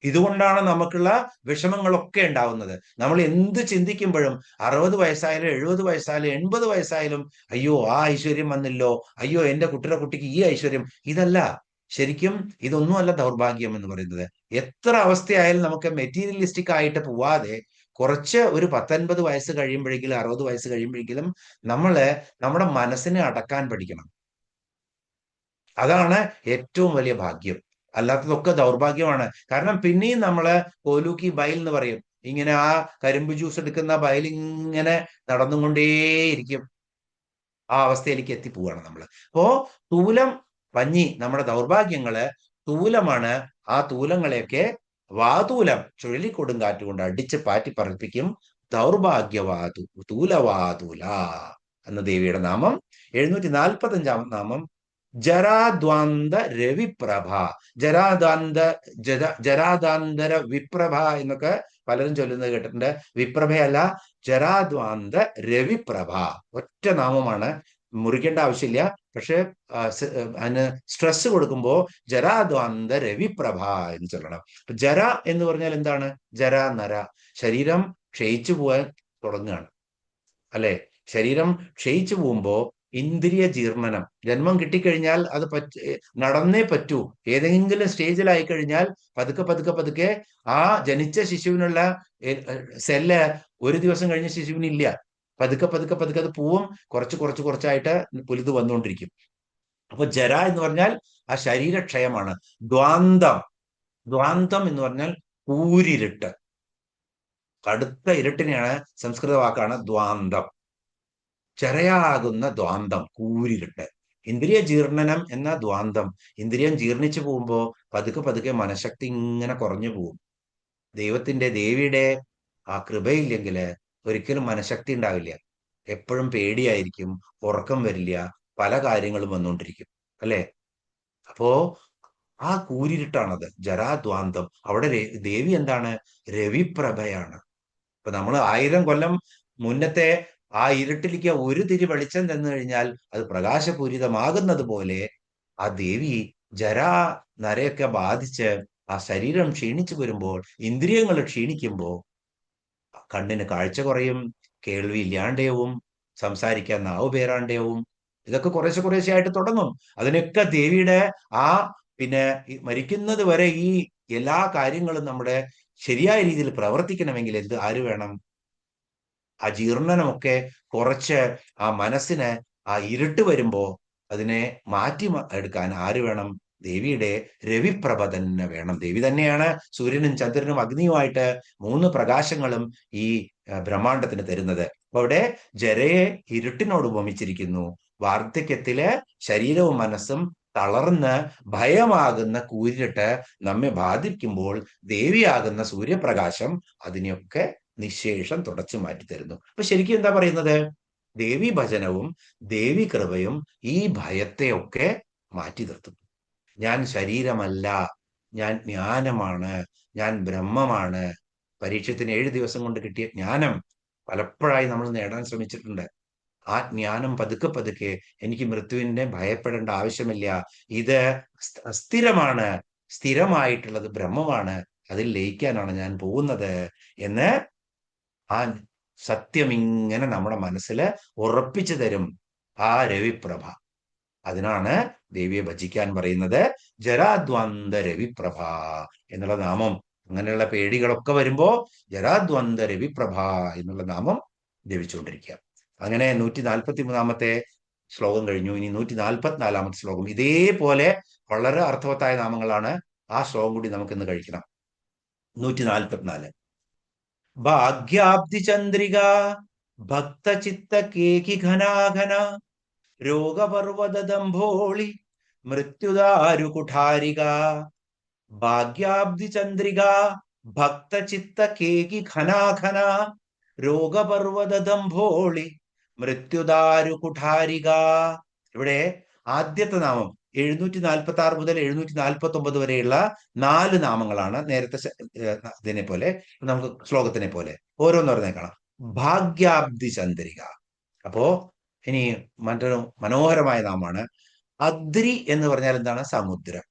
ഇതുകൊണ്ടാണ് നമുക്കുള്ള വിഷമങ്ങളൊക്കെ ഉണ്ടാവുന്നത്. നമ്മൾ എന്ത് ചിന്തിക്കുമ്പോഴും 60 വയസ്സായാലും 70 വയസ്സായാലും 80 വയസ്സായാലും അയ്യോ ആ ഐശ്വര്യം വന്നില്ലോ, അയ്യോ എന്റെ കുട്ടിക്ക് ഈ ഐശ്വര്യം. ഇതല്ല, ശരിക്കും ഇതൊന്നുമല്ല ദൗർഭാഗ്യം എന്ന് പറയുന്നത്. എത്ര അവസ്ഥയായാലും നമുക്ക് മെറ്റീരിയലിസ്റ്റിക് ആയിട്ട് പോവാതെ കുറച്ച് ഒരു 19 വയസ്സ് കഴിയുമ്പോഴെങ്കിലും 60 വയസ്സ് കഴിയുമ്പോഴെങ്കിലും നമ്മുടെ മനസ്സിനെ അടക്കാൻ പഠിക്കണം. അതാണ് ഏറ്റവും വലിയ ഭാഗ്യം. അല്ലാത്തതൊക്കെ ദൗർഭാഗ്യമാണ്. കാരണം പിന്നെയും നമ്മള് കോലൂക്കി ബയൽ എന്ന് പറയും. ഇങ്ങനെ ആ കരിമ്പ് ജ്യൂസ് എടുക്കുന്ന ബയൽ ഇങ്ങനെ നടന്നുകൊണ്ടേയിരിക്കും. ആ അവസ്ഥയിലേക്ക് എത്തിപ്പോവാണ് നമ്മള്. അപ്പോ തൂലം, പഞ്ഞി, നമ്മുടെ ദൗർഭാഗ്യങ്ങള് തൂലമാണ്. ആ തൂലങ്ങളെയൊക്കെ വാതൂലം, ചുഴലിക്കൊടുങ്കാറ്റ് കൊണ്ട് അടിച്ച് പാറ്റി പറപ്പിക്കും. ദൗർഭാഗ്യവാതു തൂലവാതൂല എന്ന ദേവിയുടെ നാമം. 745 നാമം ജരാദ്വാന്ത രവിപ്രഭ. ജരാദ്വാന്തര വിപ്രഭ എന്നൊക്കെ പലരും ചൊല്ലുന്നത് കേട്ടിട്ടുണ്ട്. വിപ്രഭയല്ല, ജരാദ്വാന്ത രവിപ്രഭ. ഒറ്റ നാമമാണ്, മുറിക്കേണ്ട ആവശ്യമില്ല. പക്ഷെ അതിന് സ്ട്രെസ് കൊടുക്കുമ്പോ ജരാദ്വാന്ത രവിപ്രഭ എന്ന് ചൊല്ലണം. ജര എന്ന് പറഞ്ഞാൽ എന്താണ്? ജര, നര. ശരീരം ക്ഷയിച്ചു പോകാൻ തുടങ്ങുകയാണ്, അല്ലെ? ശരീരം ക്ഷയിച്ചു പോകുമ്പോ ഇന്ദ്രിയ ജീർണനം, ജന്മം കിട്ടിക്കഴിഞ്ഞാൽ അത് നടന്നേ പറ്റൂ. ഏതെങ്കിലും സ്റ്റേജിലായി കഴിഞ്ഞാൽ പതുക്കെ ആ ജനിച്ച ശിശുവിനുള്ള സെല്ല് ഒരു ദിവസം കഴിഞ്ഞ ശിശുവിനില്ല. പതുക്കെ അത് പോവും. കുറച്ചായിട്ട് പുലുത് വന്നുകൊണ്ടിരിക്കും. അപ്പൊ ജര എന്ന് പറഞ്ഞാൽ ആ ശരീരക്ഷയമാണ്. ദ്വാന്തം എന്ന് പറഞ്ഞാൽ കൂരിരുട്ട്. കടുത്ത ഇരുട്ടിനെയാണ് സംസ്കൃത വാക്കാണ് ദ്വാന്തം. ചെറയാകുന്ന ദ്വാന്തം, കൂരിരുട്ട്. ഇന്ദ്രിയ ജീർണനം എന്ന ദ്വാന്തം. ഇന്ദ്രിയം ജീർണിച്ചു പോകുമ്പോ പതുക്കെ പതുക്കെ മനഃശക്തി ഇങ്ങനെ കുറഞ്ഞു പോകും. ദേവിയുടെ ആ കൃപയില്ലെങ്കിൽ ഒരിക്കലും മനഃശക്തി ഉണ്ടാവില്ല. എപ്പോഴും പേടിയായിരിക്കും, ഉറക്കം വരില്ല, പല കാര്യങ്ങളും വന്നുകൊണ്ടിരിക്കും, അല്ലെ? അപ്പോ ആ കൂരിരുട്ടാണത്, ജരാദ്വാന്തം. അവിടെ ദേവി എന്താണ്? രവിപ്രഭയാണ്. ഇപ്പൊ നമ്മൾ 1000 കൊല്ലം മുന്നത്തെ ആ ഇരുട്ടിലേക്ക് ഒരു തിരി വെളിച്ചം തന്നു കഴിഞ്ഞാൽ അത് പ്രകാശപൂരിതമാകുന്നത് പോലെ ആ ദേവി ജരാ നരയൊക്കെ ബാധിച്ച് ആ ശരീരം ക്ഷീണിച്ചു വരുമ്പോൾ, ഇന്ദ്രിയങ്ങൾ ക്ഷീണിക്കുമ്പോൾ കണ്ണിന് കാഴ്ച കുറയും, കേൾവി ഇല്ലാണ്ടാവും, സംസാരിക്കാൻ നാവ് പേരാണ്ടാവും. ഇതൊക്കെ കുറേശ്ശെ ആയിട്ട് തുടങ്ങും. അതിനൊക്കെ ദേവിയുടെ ആ പിന്നെ മരിക്കുന്നത് വരെ ഈ എല്ലാ കാര്യങ്ങളും നമ്മുടെ ശരിയായ രീതിയിൽ പ്രവർത്തിക്കണമെങ്കിൽ ആര് വേണം? ആ ജീർണനമൊക്കെ കുറച്ച് ആ മനസ്സിന് ആ ഇരുട്ട് വരുമ്പോ അതിനെ മാറ്റി എടുക്കാൻ ആര് വേണം? ദേവിയുടെ രവിപ്രഭ തന്നെ വേണം. ദേവി തന്നെയാണ് സൂര്യനും ചന്ദ്രനും അഗ്നിയുമായിട്ട് 3 പ്രകാശങ്ങളും ഈ ബ്രഹ്മാണ്ടത്തിന് തരുന്നത്. അപ്പൊ അവിടെ ജരയെ ഇരുട്ടിനോട് ഉപമിച്ചിരിക്കുന്നു. വാർദ്ധക്യത്തില് ശരീരവും മനസ്സും തളർന്ന് ഭയമാകുന്ന കൂരിട്ട് നമ്മെ ബാധിക്കുമ്പോൾ ദേവിയാകുന്ന സൂര്യപ്രകാശം അതിനെയൊക്കെ നിശേഷം തുടച്ചു മാറ്റി തരുന്നു. അപ്പൊ ശരിക്കും എന്താ പറയുന്നത്? ദേവി ഭജനവും ദേവി കൃപയും ഈ ഭയത്തെയൊക്കെ മാറ്റി നിർത്തും. ഞാൻ ശരീരമല്ല, ഞാൻ ജ്ഞാനമാണ്, ഞാൻ ബ്രഹ്മമാണ്. പരീക്ഷത്തിന് 7 ദിവസം കൊണ്ട് കിട്ടിയ ജ്ഞാനം പലപ്പോഴായി നമ്മൾ നേടാൻ ശ്രമിച്ചിട്ടുണ്ട്. ആ ജ്ഞാനം പതുക്കെ പതുക്കെ എനിക്ക് മൃത്യുവിനെ ഭയപ്പെടേണ്ട ആവശ്യമില്ല. ഇത് സ്ഥിരമാണ്, സ്ഥിരമായിട്ടുള്ളത് ബ്രഹ്മമാണ്, അതിൽ ലയിക്കാനാണ് ഞാൻ പോകുന്നത് എന്ന് ആ സത്യം ഇങ്ങനെ നമ്മുടെ മനസ്സിൽ ഉറപ്പിച്ചു തരും ആ രവിപ്രഭ. അതിനാണ് ദേവിയെ ഭജിക്കാൻ പറയുന്നത്. ജരാദ്വന്ദ രവിപ്രഭ എന്നുള്ള നാമം. അങ്ങനെയുള്ള പേടികളൊക്കെ വരുമ്പോ ജരാദ്വന്ദ രവിപ്രഭ എന്നുള്ള നാമം ജപിച്ചുകൊണ്ടിരിക്കുക. അങ്ങനെ 143 ശ്ലോകം കഴിഞ്ഞു. ഇനി 144 ശ്ലോകം. ഇതേപോലെ വളരെ അർത്ഥവത്തായ നാമങ്ങളാണ്. ആ ശ്ലോകം കൂടി നമുക്കിന്ന് കഴിക്കണം. 144. ഭാഗ്യാബ്ദി ചന്ദ്രിക ഭക്തചിത്ത കേകി ഘനാഘന രോഗപർവതദംഭോളി മൃത്യുദാരു കുഠാരിക. ഭാഗ്യാബ്ദി ചന്ദ്രിക ഭക്തചിത്ത കേകി ഘനാഘന രോഗപർവതദംഭോളി മൃത്യുദാരു കുഠാരിക. ഇവിടെ ആദ്യത്തെ നാമം 746 മുതൽ 749 വരെയുള്ള 4 നാമങ്ങളാണ്. നേരത്തെ ഇതിനെ പോലെ നമുക്ക് ശ്ലോകത്തിനെ പോലെ ഓരോന്ന് പറഞ്ഞേ കാണാം. ഭാഗ്യാബ്ദി ചന്ദ്രിക. അപ്പോ ഇനി മറ്റൊരു മനോഹരമായ നാമമാണ് അദ്രി എന്ന് പറഞ്ഞാൽ എന്താണ്? സമുദ്രം.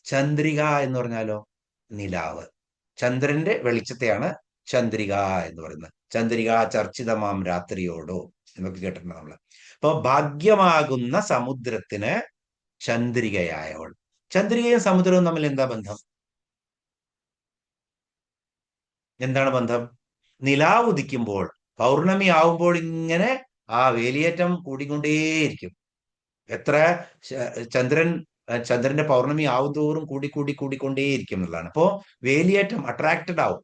ചന്ദ്രിക എന്ന് പറഞ്ഞാലോ നിലാവ്. ചന്ദ്രന്റെ വെളിച്ചത്തെയാണ് ചന്ദ്രിക എന്ന് പറയുന്നത്. ചന്ദ്രിക ചർച്ചിതമാം രാത്രിയോടോ എന്നൊക്കെ കേട്ടിട്ടുണ്ട് നമ്മള്. അപ്പൊ ഭാഗ്യമാകുന്ന സമുദ്രത്തിന് ചന്ദ്രികയായവൾ. ചന്ദ്രികയും സമുദ്രവും തമ്മിൽ എന്താ ബന്ധം? എന്താണ് ബന്ധം? നിലാവ് ഉദിക്കുമ്പോൾ, പൗർണമി ആവുമ്പോൾ ഇങ്ങനെ ആ വേലിയേറ്റം കൂടിക്കൊണ്ടേയിരിക്കും. എത്ര ചന്ദ്രന്റെ പൗർണമി ആവുന്തോറും കൂടിക്കൊണ്ടേയിരിക്കും എന്നുള്ളതാണ്. അപ്പോ വേലിയേറ്റം അട്രാക്റ്റഡ് ആവും.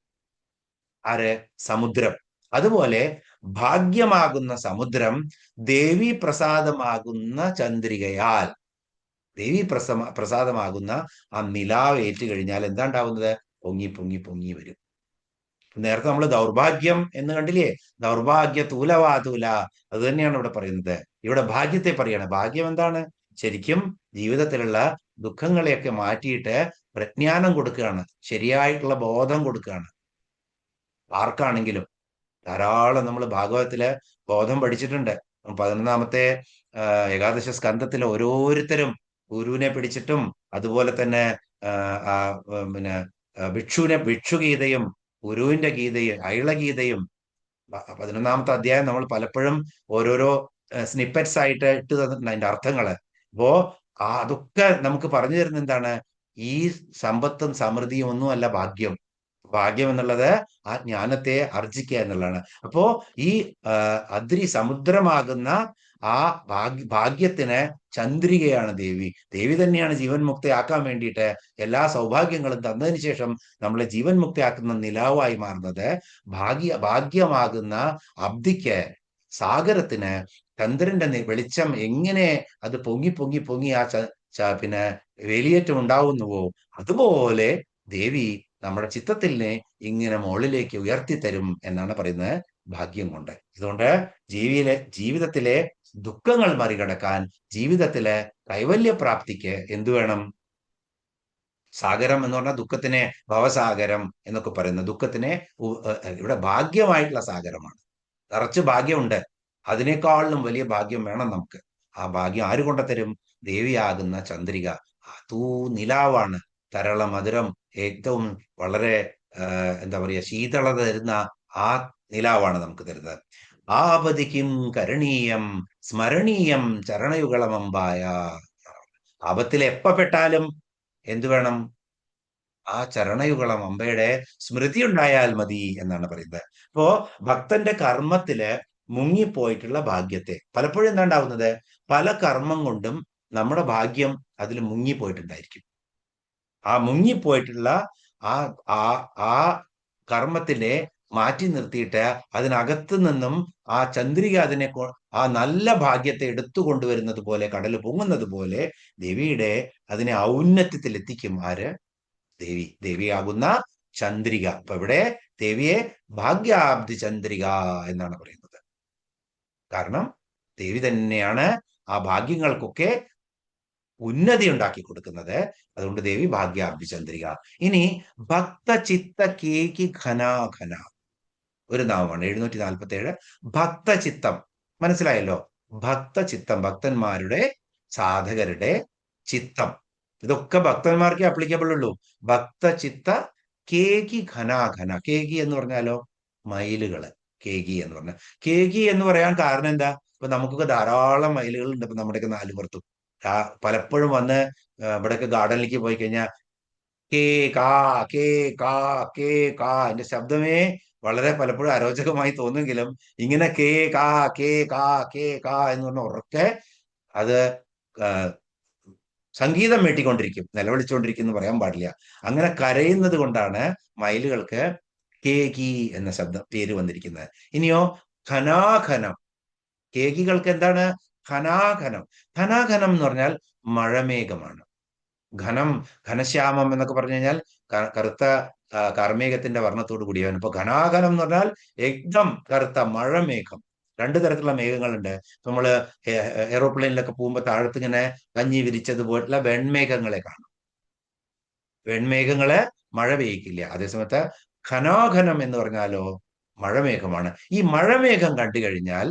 ആര്? സമുദ്രം. അതുപോലെ ഭാഗ്യമാകുന്ന സമുദ്രം ദേവി പ്രസാദമാകുന്ന ചന്ദ്രികയാൽ, ദേവി പ്രസാദമാകുന്ന ആ നിലാവ് ഏറ്റു കഴിഞ്ഞാൽ എന്താ ഉണ്ടാവുന്നത്? പൊങ്ങി പൊങ്ങി പൊങ്ങി വരും. നേരത്തെ നമ്മൾ ദൗർഭാഗ്യം എന്ന് കണ്ടില്ലേ? ദൗർഭാഗ്യ തൂലവാതൂല. അത് തന്നെയാണ് ഇവിടെ പറയുന്നത്. ഇവിടെ ഭാഗ്യത്തെ പറയാണ്. ഭാഗ്യം എന്താണ്? ശരിക്കും ജീവിതത്തിലുള്ള ദുഃഖങ്ങളെയൊക്കെ മാറ്റിയിട്ട് പ്രജ്ഞാനം കൊടുക്കുകയാണ്, ശരിയായിട്ടുള്ള ബോധം കൊടുക്കുകയാണ്. ആർക്കാണെങ്കിലും ധാരാളം നമ്മൾ ഭാഗവതത്തിലെ ബോധം പഠിച്ചിട്ടുണ്ട്. 11ാമത്തെ ഏകാദശ സ്കന്ധത്തിലെ ഓരോരുത്തരും ഗുരുവിനെ പിടിച്ചിട്ടും അതുപോലെ തന്നെ പിന്നെ ഭിക്ഷുഗീതയും ഗുരുവിന്റെ ഗീതയും അയളഗീതയും 11ാമത്തെ അധ്യായം നമ്മൾ പലപ്പോഴും ഓരോരോ സ്നിപ്പറ്റ്സ് ആയിട്ട് ഇട്ട് തന്നിട്ടുണ്ട് അതിന്റെ അർത്ഥങ്ങള്. അപ്പോ അതൊക്കെ നമുക്ക് പറഞ്ഞു തരുന്ന എന്താണ്? ഈ സമ്പത്തും സമൃദ്ധിയും ഒന്നുമല്ല ഭാഗ്യം. ഭാഗ്യം എന്നുള്ളത് ആ ജ്ഞാനത്തെ ആർജിക്കുക എന്നുള്ളതാണ്. അപ്പോ ഈ അദ്രി സമുദ്രമാകുന്ന ആ ഭാഗ്യത്തിന് ചന്ദ്രികയാണ് ദേവി. ദേവി തന്നെയാണ് ജീവൻ മുക്തയാക്കാൻ വേണ്ടിയിട്ട് എല്ലാ സൗഭാഗ്യങ്ങളും തന്നതിന് ശേഷം നമ്മളെ ജീവൻ മുക്തയാക്കുന്ന നിലാവായി മാറുന്നത്. ഭാഗ്യമാകുന്ന അബ്ദിക്ക്, സാഗരത്തിന് ചന്ദ്രന്റെ വെളിച്ചം എങ്ങനെ അത് പൊങ്ങി പൊങ്ങി പൊങ്ങി പിന്നെ വേലിയേറ്റം ഉണ്ടാവുന്നുവോ, അതുപോലെ ദേവി നമ്മുടെ ചിത്തത്തിനെ ഇങ്ങനെ മുകളിലേക്ക് ഉയർത്തിത്തരും എന്നാണ് പറയുന്നത്, ഭാഗ്യം കൊണ്ട്. അതുകൊണ്ട് ജീവിതത്തിലെ ദുഃഖങ്ങൾ മറികടക്കാൻ, ജീവിതത്തിലെ കൈവല്യപ്രാപ്തിക്ക് എന്തു വേണം? സാഗരം എന്ന് പറഞ്ഞാൽ ദുഃഖത്തിനെ ഭവസാഗരം എന്നൊക്കെ പറയുന്നത്, ദുഃഖത്തിനെ ഇവിടെ ഭാഗ്യമായിട്ടുള്ള സാഗരമാണ്. നിറച്ച് ഭാഗ്യമുണ്ട്, അതിനേക്കാളിലും വലിയ ഭാഗ്യം വേണം നമുക്ക്. ആ ഭാഗ്യം ആര് കൊണ്ടുതരും? ദേവിയാകുന്ന ചന്ദ്രിക. തൂ നിലാവാണ്, തരള മധുരം, ഏറ്റവും വളരെ എന്താ പറയുക, ശീതളത തരുന്ന ആ നിലാവാണ് നമുക്ക് തരുന്നത്. ആപതിക്കും കരണീയം സ്മരണീയം ചരണയുഗളമമ്പായ. ആപത്തിൽ എപ്പ പെട്ടാലും എന്തു വേണം? ആ ചരണയുഗളം അമ്പയുടെ സ്മൃതി ഉണ്ടായാൽ മതി എന്നാണ് പറയുന്നത്. അപ്പോ ഭക്തന്റെ കർമ്മത്തില് മുങ്ങിപ്പോയിട്ടുള്ള ഭാഗ്യത്തെ, പലപ്പോഴും എന്താ ഉണ്ടാവുന്നത്? പല കർമ്മം കൊണ്ടും നമ്മുടെ ഭാഗ്യം അതിൽ മുങ്ങിപ്പോയിട്ടുണ്ടായിരിക്കും. ആ മുങ്ങിപ്പോയിട്ടുള്ള ആ ആ ആ കർമ്മത്തിനെ മാറ്റി നിർത്തിയിട്ട് അതിനകത്ത് നിന്നും ആ ചന്ദ്രിക ആ നല്ല ഭാഗ്യത്തെ എടുത്തു കൊണ്ടുവരുന്നത് പോലെ, കടൽ പൊങ്ങുന്നത് പോലെ ദേവിയുടെ അതിനെ ഔന്നത്യത്തിൽ എത്തിക്കും. ആര്? ദേവിയാകുന്ന ചന്ദ്രിക. അപ്പൊ ഇവിടെ ദേവിയെ ഭാഗ്യാബ്ദി ചന്ദ്രിക എന്നാണ് പറയുന്നത്. കാരണം ദേവി തന്നെയാണ് ആ ഭാഗ്യങ്ങൾക്കൊക്കെ ഉന്നതി ഉണ്ടാക്കി കൊടുക്കുന്നത്. അതുകൊണ്ട് ദേവി ഭാഗ്യാബ്ദി ചന്ദ്രിക. ഇനി ഭക്തചിത്ത കേകി ഘനാഘന ഒരു നാമമാണ് 747. ഭക്തചിത്തം മനസ്സിലായല്ലോ? ഭക്തചിത്തം, ഭക്തന്മാരുടെ, സാധകരുടെ ചിത്തം. ഇതൊക്കെ ഭക്തന്മാർക്കേ അപ്ലിക്കബിൾ ഉള്ളൂ. ഭക്തചിത്ത കേകി ഘനാഘന. കേകി എന്ന് പറഞ്ഞാലോ മയിലുകള്. കേകി എന്ന് പറഞ്ഞാൽ, കേകി എന്ന് പറയാൻ കാരണം എന്താ? ഇപ്പൊ നമുക്കൊക്കെ ധാരാളം മയിലുകൾ ഉണ്ട് ഇപ്പൊ നമ്മുടെയൊക്കെ നാലുപുറത്തും. പലപ്പോഴും വന്ന് ഇവിടെയൊക്കെ ഗാർഡനിലേക്ക് പോയി കഴിഞ്ഞാൽ കേ കാ കേ കാ കേ കാ, എന്റെ ശബ്ദമേ വളരെ പലപ്പോഴും അരോചകമായി തോന്നുമെങ്കിലും ഇങ്ങനെ കേ കാ കേ കാ കേ കാ എന്ന് പറഞ്ഞ ഉറക്കെ അത് സംഗീതം മീട്ടിക്കൊണ്ടിരിക്കും, നിലവിളിച്ചുകൊണ്ടിരിക്കും എന്ന് പറയാൻ പാടില്ല. അങ്ങനെ കരയുന്നത് കൊണ്ടാണ് മയിലുകൾക്ക് കേകി എന്ന പേര് വന്നിരിക്കുന്നത്. ഇനിയോ ഘനാഘനം. കേകികൾക്ക് എന്താണ്? ഘനാഘനം. ഘനാഘനം എന്ന് പറഞ്ഞാൽ മഴമേഘമാണ്. ഘനം, ഘനശ്യാമം എന്നൊക്കെ പറഞ്ഞു കഴിഞ്ഞാൽ കറുത്ത കാർമേഘത്തിന്റെ വർണ്ണത്തോട് കൂടിയവൻ. ഇപ്പൊ ഘനാഘനം എന്ന് പറഞ്ഞാൽ ഏകദം കറുത്ത മഴമേഘം. രണ്ടു തരത്തിലുള്ള മേഘങ്ങളുണ്ട്. നമ്മള് എയറോപ്ലെയിനിലൊക്കെ പോകുമ്പോൾ താഴത്ത് ഇങ്ങനെ കഞ്ഞി വിരിച്ചതുപോലുള്ള വെൺമേഘങ്ങളെ കാണും. വെൺമേഘങ്ങളെ മഴ പെയ്യിക്കില്ല. അതേസമയത്ത് ഘനാഘനം എന്ന് പറഞ്ഞാലോ മഴമേഘമാണ്. ഈ മഴമേഘം കണ്ടു കഴിഞ്ഞാൽ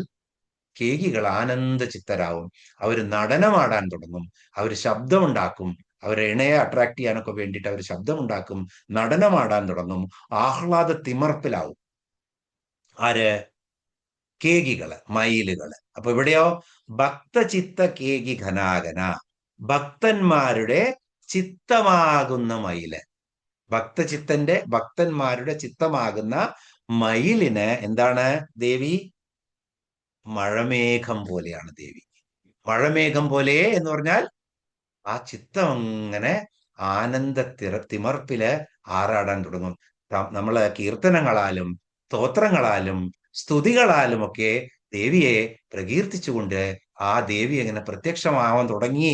കേകികൾ ആനന്ദ ചിത്തരാവും. അവര് നടനമാടാൻ തുടങ്ങും, അവര് ശബ്ദമുണ്ടാക്കും, അവരെ ഇണയെ അട്രാക്ട് ചെയ്യാനൊക്കെ വേണ്ടിയിട്ട് അവർ ശബ്ദമുണ്ടാക്കും, നടനമാടാൻ തുടങ്ങും, ആഹ്ലാദ തിമർപ്പിലാവും. ആര്? കേകികള്, മയിലുകള്. അപ്പൊ ഇവിടെയോ ഭക്തചിത്ത കേകി ഘനാഘന, ഭക്തന്മാരുടെ ചിത്തമാകുന്ന മയില്. ഭക്തന്മാരുടെ ചിത്തമാകുന്ന മയിലിന് എന്താണ് ദേവി? മഴമേഘം പോലെയാണ് ദേവി. മഴമേഘം പോലെ എന്ന് പറഞ്ഞാൽ ആ ചിത്തം അങ്ങനെ ആനന്ദ തിമർപ്പില് ആറാടാൻ തുടങ്ങും. നമ്മള് കീർത്തനങ്ങളാലും സ്തോത്രങ്ങളാലും സ്തുതികളാലും ഒക്കെ ദേവിയെ പ്രകീർത്തിച്ചുകൊണ്ട് ആ ദേവി അങ്ങനെ പ്രത്യക്ഷമാവാൻ തുടങ്ങി.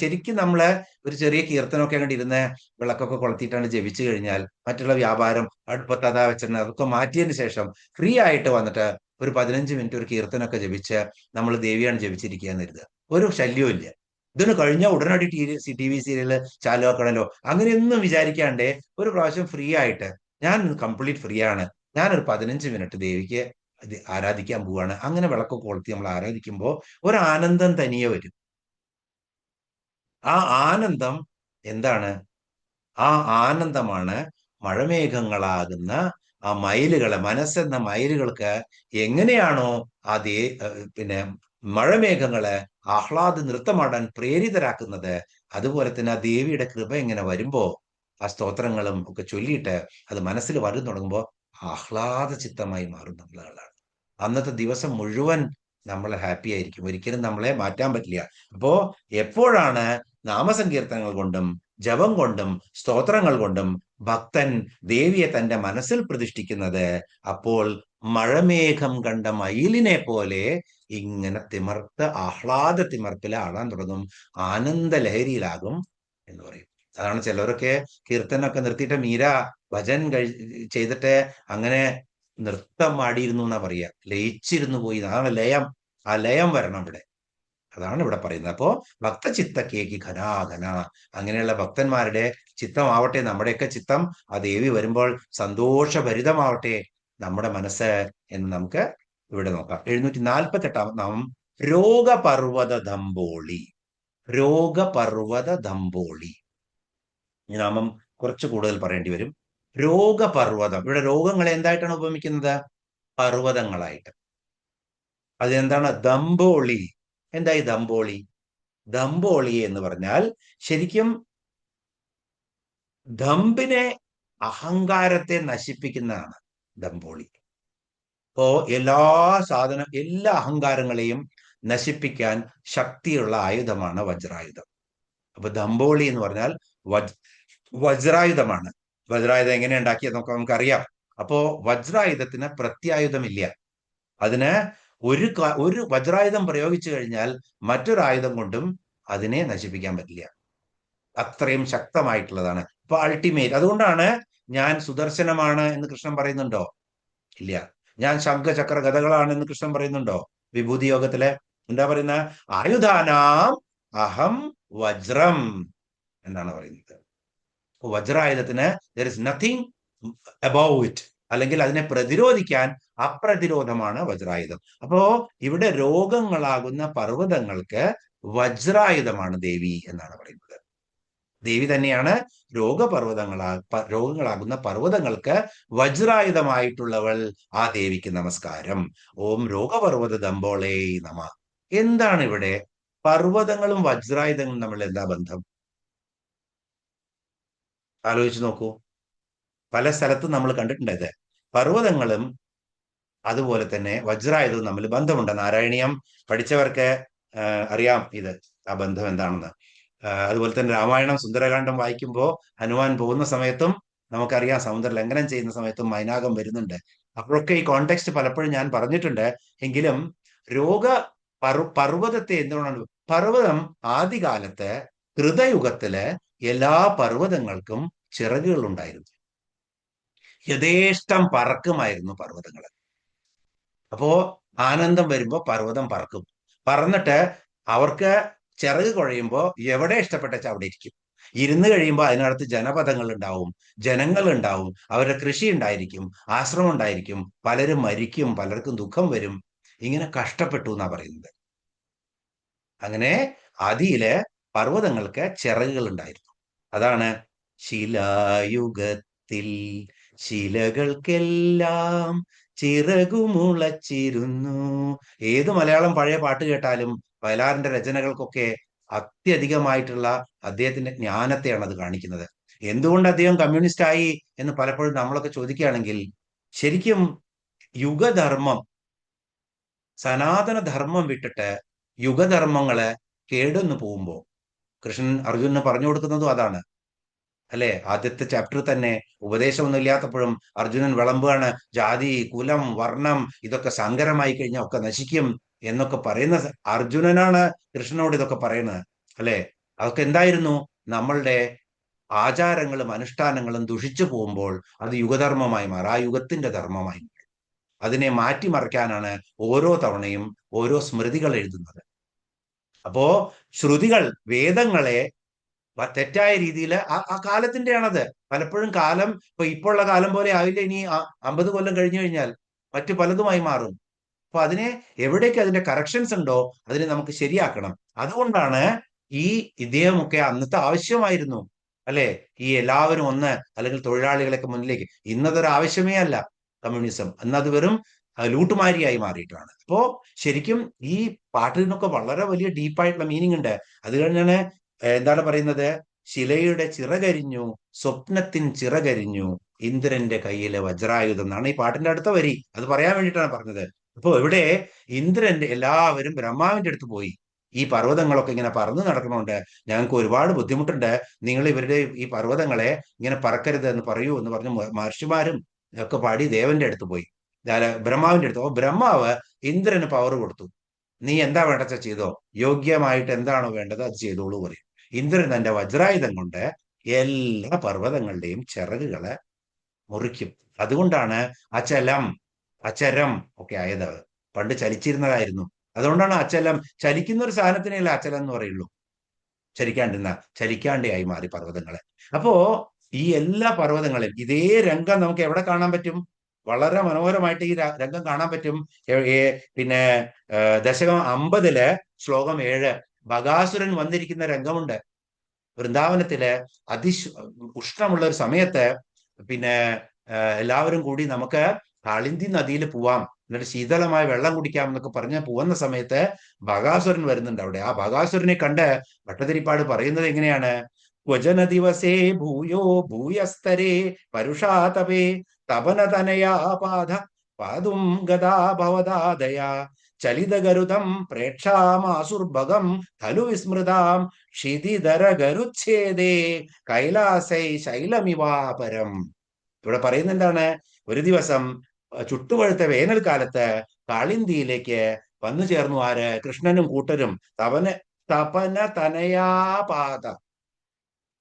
ശരിക്കും നമ്മള് ഒരു ചെറിയ കീർത്തനമൊക്കെ അങ്ങോട്ട് ഇരുന്ന് വിളക്കൊക്കെ കൊളുത്തിയിട്ടാണ് ജപിച്ചു കഴിഞ്ഞാൽ, മറ്റുള്ള വ്യാപാരം അടുപ്പത്ത് അതാ വെച്ചിട്ട് അതൊക്കെ മാറ്റിയതിന് ശേഷം ഫ്രീ ആയിട്ട് വന്നിട്ട് ഒരു 15 മിനിറ്റ് ഒരു കീർത്തനമൊക്കെ ജപിച്ച് നമ്മൾ ദേവിയാണ് ജപിച്ചിരിക്കുക എന്ന് കരുതുക. ഒരു ശല്യവും ഇല്ല. ഇതിന് കഴിഞ്ഞാൽ ഉടനടി TV സീരിയല് ചാലുവാക്കണല്ലോ അങ്ങനെയൊന്നും വിചാരിക്കാണ്ടേ ഒരു പ്രാവശ്യം ഫ്രീ ആയിട്ട്, ഞാൻ കംപ്ലീറ്റ് ഫ്രീ ആണ്, ഞാനൊരു 15 മിനിറ്റ് ദേവിക്ക് ആരാധിക്കാൻ പോവാണ്, അങ്ങനെ വിളക്കൊക്കെ കൊളുത്തി നമ്മൾ ആരാധിക്കുമ്പോൾ ഒരു ആനന്ദം തനിയെ വരും. ആ ആനന്ദം എന്താണ്? ആ ആനന്ദമാണ് മഴമേഘങ്ങളാകുന്ന ആ മയിലുകളെ, മനസ്സെന്ന മയിലുകൾക്ക് എങ്ങനെയാണോ പിന്നെ മഴമേഘങ്ങളെ ആഹ്ലാദ നൃത്തമാടാൻ പ്രേരിതരാക്കുന്നത്, അതുപോലെ തന്നെ ആ ദേവിയുടെ കൃപ ഇങ്ങനെ വരുമ്പോ ആ സ്തോത്രങ്ങളും ഒക്കെ ചൊല്ലിയിട്ട് അത് മനസ്സിൽ വരും തുടങ്ങുമ്പോൾ ആഹ്ലാദ ചിത്തമായി മാറുന്ന ആളാണ്. അന്നത്തെ ദിവസം മുഴുവൻ നമ്മൾ ഹാപ്പി ആയിരിക്കും. ഒരിക്കലും നമ്മളെ മാറ്റാൻ പറ്റില്ല. അപ്പോ എപ്പോഴാണ് നാമസങ്കീർത്തനങ്ങൾ കൊണ്ടും ജപം കൊണ്ടും സ്തോത്രങ്ങൾ കൊണ്ടും ഭക്തൻ ദേവിയെ തന്റെ മനസ്സിൽ പ്രതിഷ്ഠിക്കുന്നത്, അപ്പോൾ മഴമേഘം കണ്ട മയിലിനെ പോലെ ഇങ്ങനെ തിമർത്ത് ആഹ്ലാദ തിമർപ്പിൽ ആടാൻ തുടങ്ങും, ആനന്ദ ലഹരിയിലാകും എന്ന് പറയും. അതാണ് ചിലരൊക്കെ കീർത്തനൊക്കെ നിർത്തിയിട്ട് മീര ഭജൻ ചെയ്തിട്ട് അങ്ങനെ നൃത്തം ആടിയിരുന്നു എന്നാ പറയുക, ലയിച്ചിരുന്നു പോയി. അതാണ് ലയം. ആ ലയം വരണം ഇവിടെ. അതാണ് ഇവിടെ പറയുന്നത്. അപ്പോ ഭക്തചിത്തക്കേക്ക് ഘനാഘന, അങ്ങനെയുള്ള ഭക്തന്മാരുടെ ചിത്തമാവട്ടെ നമ്മുടെയൊക്കെ ചിത്തം ആ ദേവി വരുമ്പോൾ സന്തോഷഭരിതമാവട്ടെ നമ്മുടെ മനസ്സ് എന്ന് നമുക്ക് ഇവിടെ നോക്കാം. 748 നാമം രോഗപർവ്വത ദംബോളി. രോഗപർവ്വത ദംബോളി. ഈ നാമം കുറച്ച് കൂടുതൽ പറയേണ്ടി വരും. രോഗപർവ്വതം, ഇവിടെ രോഗങ്ങളെ എന്തായിട്ടാണ് ഉപമിക്കുന്നത്? പർവ്വതങ്ങളായിട്ട്. അതെന്താണ്? ദംബോളി. എന്തായി ദംബോളി? ദംബോളി എന്ന് പറഞ്ഞാൽ ശരിക്കും ദമ്പിനെ, അഹങ്കാരത്തെ നശിപ്പിക്കുന്നതാണ് ദംബോളി. അപ്പോ എല്ലാ അഹങ്കാരങ്ങളെയും നശിപ്പിക്കാൻ ശക്തിയുള്ള ആയുധമാണ് വജ്രായുധം. അപ്പൊ ദംബോളി എന്ന് പറഞ്ഞാൽ വജ്രായുധമാണ്. വജ്രായുധം എങ്ങനെ ഉണ്ടാക്കിയത് നമുക്കറിയാം. അപ്പോ വജ്രായുധത്തിന് പ്രത്യായുധമില്ല. അതിന് ഒരു വജ്രായുധം പ്രയോഗിച്ചു കഴിഞ്ഞാൽ മറ്റൊരു ആയുധം കൊണ്ടും അതിനെ നശിപ്പിക്കാൻ പറ്റില്ല. അത്രയും ശക്തമായിട്ടുള്ളതാണ്. അപ്പൊ അൾട്ടിമേറ്റ്. അതുകൊണ്ടാണ് ഞാൻ സുദർശനമാണ് എന്ന് കൃഷ്ണൻ പറയുന്നുണ്ടോ? ഇല്ല. ഞാൻ ശംഖചക്ര ഗദകളാണ് എന്ന് കൃഷ്ണൻ പറയുന്നുണ്ടോ? വിഭൂതി യോഗത്തില് എന്താ പറയുന്ന? ആയുധാനാം അഹം വജ്രം എന്നാണ് പറയുന്നത്. വജ്രായുധത്തിന് there is nothing above it, അല്ലെങ്കിൽ അതിനെ പ്രതിരോധിക്കാൻ അപ്രതിരോധമാണ് വജ്രായുധം. അപ്പോ ഇവിടെ രോഗങ്ങളാകുന്ന പർവ്വതങ്ങൾക്ക് വജ്രായുധമാണ് ദേവി എന്നാണ് പറയുന്നത്. ദേവി തന്നെയാണ് രോഗങ്ങളാകുന്ന പർവ്വതങ്ങൾക്ക് വജ്രായുധമായിട്ടുള്ളവൾ. ആ ദേവിക്ക് നമസ്കാരം. ഓം രോഗപർവ്വത ദംബോളേ നമ. എന്താണ് ഇവിടെ പർവ്വതങ്ങളും വജ്രായുധങ്ങളും തമ്മിൽ എന്താ ബന്ധം? ആലോചിച്ച് നോക്കൂ. പല സ്ഥലത്തും നമ്മൾ കണ്ടിട്ടുണ്ട് പർവ്വതങ്ങളും അതുപോലെ തന്നെ വജ്രായുധവും തമ്മിൽ ബന്ധമുണ്ട്. നാരായണീയം പഠിച്ചവർക്ക് അറിയാം ആ ബന്ധം എന്താണെന്ന്. അതുപോലെ തന്നെ രാമായണം സുന്ദരകാന്ഡം വായിക്കുമ്പോൾ ഹനുമാൻ പോകുന്ന സമയത്തും നമുക്കറിയാം, സമുദ്ര ലംഘനം ചെയ്യുന്ന സമയത്തും മൈനാകം വരുന്നുണ്ട്. അപ്പോഴൊക്കെ ഈ കോണ്ടെക്സ്റ്റ് പലപ്പോഴും ഞാൻ പറഞ്ഞിട്ടുണ്ട്. എങ്കിലും പർവ്വതത്തെ എന്തുകൊണ്ടാണ്? പർവ്വതം ആദ്യകാലത്ത് കൃതയുഗത്തില് എല്ലാ പർവ്വതങ്ങൾക്കും ചിറകുകൾ ഉണ്ടായിരുന്നു. യഥേഷ്ടം പറക്കുമായിരുന്നു പർവ്വതങ്ങൾ. അപ്പോ ആനന്ദം വരുമ്പോ പർവ്വതം പറക്കും. പറന്നിട്ട് അവർക്ക് ചിറക് കുഴയുമ്പോ എവിടെ ഇഷ്ടപ്പെട്ടെച്ചാൽ അവിടെ ഇരിക്കും. ഇരുന്ന് കഴിയുമ്പോൾ അതിനകത്ത് ജനപദങ്ങൾ ഉണ്ടാവും, ജനങ്ങൾ ഉണ്ടാവും, അവരുടെ കൃഷി ഉണ്ടായിരിക്കും, ആശ്രമം ഉണ്ടായിരിക്കും. പലരും മരിക്കും, പലർക്കും ദുഃഖം വരും. ഇങ്ങനെ കഷ്ടപ്പെട്ടു എന്നാ പറയുന്നത്. അങ്ങനെ ആദിയില് പർവ്വതങ്ങൾക്ക് ചിറകുകൾ ഉണ്ടായിരുന്നു. അതാണ് ശിലായുഗത്തിൽ ശിലകൾക്കെല്ലാം ചിറകുമുളച്ചിരുന്നു. ഏത് മലയാളം പഴയ പാട്ട് കേട്ടാലും വയലാറിന്റെ രചനകൾക്കൊക്കെ അത്യധികമായിട്ടുള്ള അദ്ദേഹത്തിന്റെ ജ്ഞാനത്തെയാണ് അത് കാണിക്കുന്നത്. എന്തുകൊണ്ട് അദ്ദേഹം കമ്മ്യൂണിസ്റ്റ് ആയി എന്ന് പലപ്പോഴും നമ്മളൊക്കെ ചോദിക്കുകയാണെങ്കിൽ, ശരിക്കും യുഗധർമ്മം, സനാതന ധർമ്മം വിട്ടിട്ട് യുഗധർമ്മങ്ങള് കേടുന്നു പോകുമ്പോ കൃഷ്ണൻ അർജുനന് പറഞ്ഞു കൊടുക്കുന്നതും അതാണ് അല്ലെ. ആദ്യത്തെ ചാപ്റ്റർ തന്നെ ഉപദേശമൊന്നും ഇല്ലാത്തപ്പോഴും അർജുനൻ വിളമ്പുകയാണ്, ജാതി, കുലം, വർണ്ണം ഇതൊക്കെ സങ്കരമായി കഴിഞ്ഞാൽ ഒക്കെ നശിക്കും എന്നൊക്കെ പറയുന്ന അർജുനനാണ് കൃഷ്ണനോട് ഇതൊക്കെ പറയുന്നത് അല്ലെ. അതൊക്കെ എന്തായിരുന്നു? നമ്മളുടെ ആചാരങ്ങളും അനുഷ്ഠാനങ്ങളും ദുഷിച്ചു പോകുമ്പോൾ അത് യുഗധർമ്മമായി മാറും, ആ യുഗത്തിന്റെ ധർമ്മമായി മാറും. അതിനെ മാറ്റിമറിക്കാനാണ് ഓരോ തവണയും ഓരോ സ്മൃതികൾ എഴുതുന്നത്. അപ്പോ ശ്രുതികൾ, വേദങ്ങളെ തെറ്റായ രീതിയിൽ ആ കാലത്തിന്റെയാണത്. പലപ്പോഴും കാലം ഇപ്പോഴുള്ള കാലം പോലെ ആവില്ല. ഇനി 50 കൊല്ലം കഴിഞ്ഞു കഴിഞ്ഞാൽ മറ്റു പലതുമായി മാറും. അപ്പൊ അതിനെ എവിടേക്ക് അതിന്റെ കറക്ഷൻസ് ഉണ്ടോ അതിനെ നമുക്ക് ശരിയാക്കണം. അതുകൊണ്ടാണ് ഇദ്ദേഹമൊക്കെ അന്നത്തെ ആവശ്യമായിരുന്നു അല്ലെ. ഈ എല്ലാവരും ഒന്ന്, അല്ലെങ്കിൽ തൊഴിലാളികളൊക്കെ മുന്നിലേക്ക്. ഇന്നതൊരു ആവശ്യമേ അല്ല കമ്മ്യൂണിസം. അന്നത് വെറും ലൂട്ടുമാരിയായി മാറിയിട്ടാണ്. അപ്പോ ശരിക്കും ഈ പാട്ടിനൊക്കെ വളരെ വലിയ ഡീപ്പായിട്ടുള്ള മീനിങ് ഉണ്ട്. അത് കഴിഞ്ഞാണ് എന്താണ് പറയുന്നത്? ശിലയുടെ ചിറകരിഞ്ഞു, സ്വപ്നത്തിൻ ചിറകരിഞ്ഞു, ഇന്ദ്രന്റെ കയ്യിലെ വജ്രായുധം എന്നാണ് ഈ പാട്ടിന്റെ അടുത്ത വരി. അത് പറയാൻ വേണ്ടിയിട്ടാണ് പറഞ്ഞത്. അപ്പോ ഇവിടെ ഇന്ദ്രന്റെ എല്ലാവരും ബ്രഹ്മാവിന്റെ അടുത്ത് പോയി. ഈ പർവ്വതങ്ങളൊക്കെ ഇങ്ങനെ പറന്നു നടക്കണോണ്ട് ഞങ്ങൾക്ക് ഒരുപാട് ബുദ്ധിമുട്ടുണ്ട്. നിങ്ങൾ ഇവരുടെ ഈ പർവ്വതങ്ങളെ ഇങ്ങനെ പറക്കരുത് എന്ന് പറയൂ എന്ന് പറഞ്ഞ് മഹർഷിമാരും ഒക്കെ പാടി ദേവന്റെ അടുത്ത് പോയി, ബ്രഹ്മാവിന്റെ അടുത്ത്. അപ്പൊ ബ്രഹ്മാവ് ഇന്ദ്രന് പവർ കൊടുത്തു. നീ എന്താ വേണ്ടച്ച ചെയ്തോ, യോഗ്യമായിട്ട് എന്താണോ വേണ്ടത് അത് ചെയ്തോളൂ പറയും. ഇന്ദ്രൻ തന്റെ വജ്രായുധം കൊണ്ട് എല്ലാ പർവ്വതങ്ങളുടെയും ചിറകുകളെ മുറിക്കും. അതുകൊണ്ടാണ് അചലം അചരം ഒക്കെ ആയത്. പണ്ട് ചലിച്ചിരുന്നതായിരുന്നു. അതുകൊണ്ടാണ് അചലം. ചലിക്കുന്ന ഒരു സാധനത്തിനല്ല അചലം എന്ന് പറയുള്ളൂ. ചലിക്കാണ്ടേ ആയി മാറി പർവ്വതങ്ങളെ. അപ്പോ ഈ എല്ലാ പർവ്വതങ്ങളെയും ഇതേ രംഗം നമുക്ക് എവിടെ കാണാൻ പറ്റും? വളരെ മനോഹരമായിട്ട് ഈ രംഗം കാണാൻ പറ്റും. പിന്നെ ദശകം 50 ശ്ലോകം 7 ബകാസുരൻ വന്നിരിക്കുന്ന രംഗമുണ്ട്. വൃന്ദാവനത്തില് ഉഷ്ണമുള്ള ഒരു സമയത്ത് പിന്നെ എല്ലാവരും കൂടി നമുക്ക് കാളിന്തി നദിയിൽ പോവാം, എന്നിട്ട് ശീതളമായ വെള്ളം കുടിക്കാം എന്നൊക്കെ പറഞ്ഞ് പോകുന്ന സമയത്ത് ബകാസുരൻ വരുന്നുണ്ട് അവിടെ. ആ ബകാസുരനെ കണ്ട് ഭട്ടതിരിപ്പാട് പറയുന്നത് എങ്ങനെയാണ്? ക്വചന ദിവസേ ഭൂയോ ഭൂയസ്തരേ പരുഷാതപേ തപനതനയാ പാതും ഗദാ ഭവദാദയാ ചലിതഗരുതം പ്രേക്ഷാമാസുർഭഗം ഖലു വിസ്മൃതാം ക്ഷിതിധരഗരുച്ഛേദേ കൈലാസൈ ശൈലമിവാപരം. ഇവിടെ പറയുന്ന എന്താണ്? ഒരു ദിവസം ചുട്ടുപഴുത്ത വേനൽക്കാലത്ത് കാളിന്തിയിലേക്ക് വന്നു ചേർന്നു ആര്? കൃഷ്ണനും കൂട്ടരും. തപന തനയാപാത.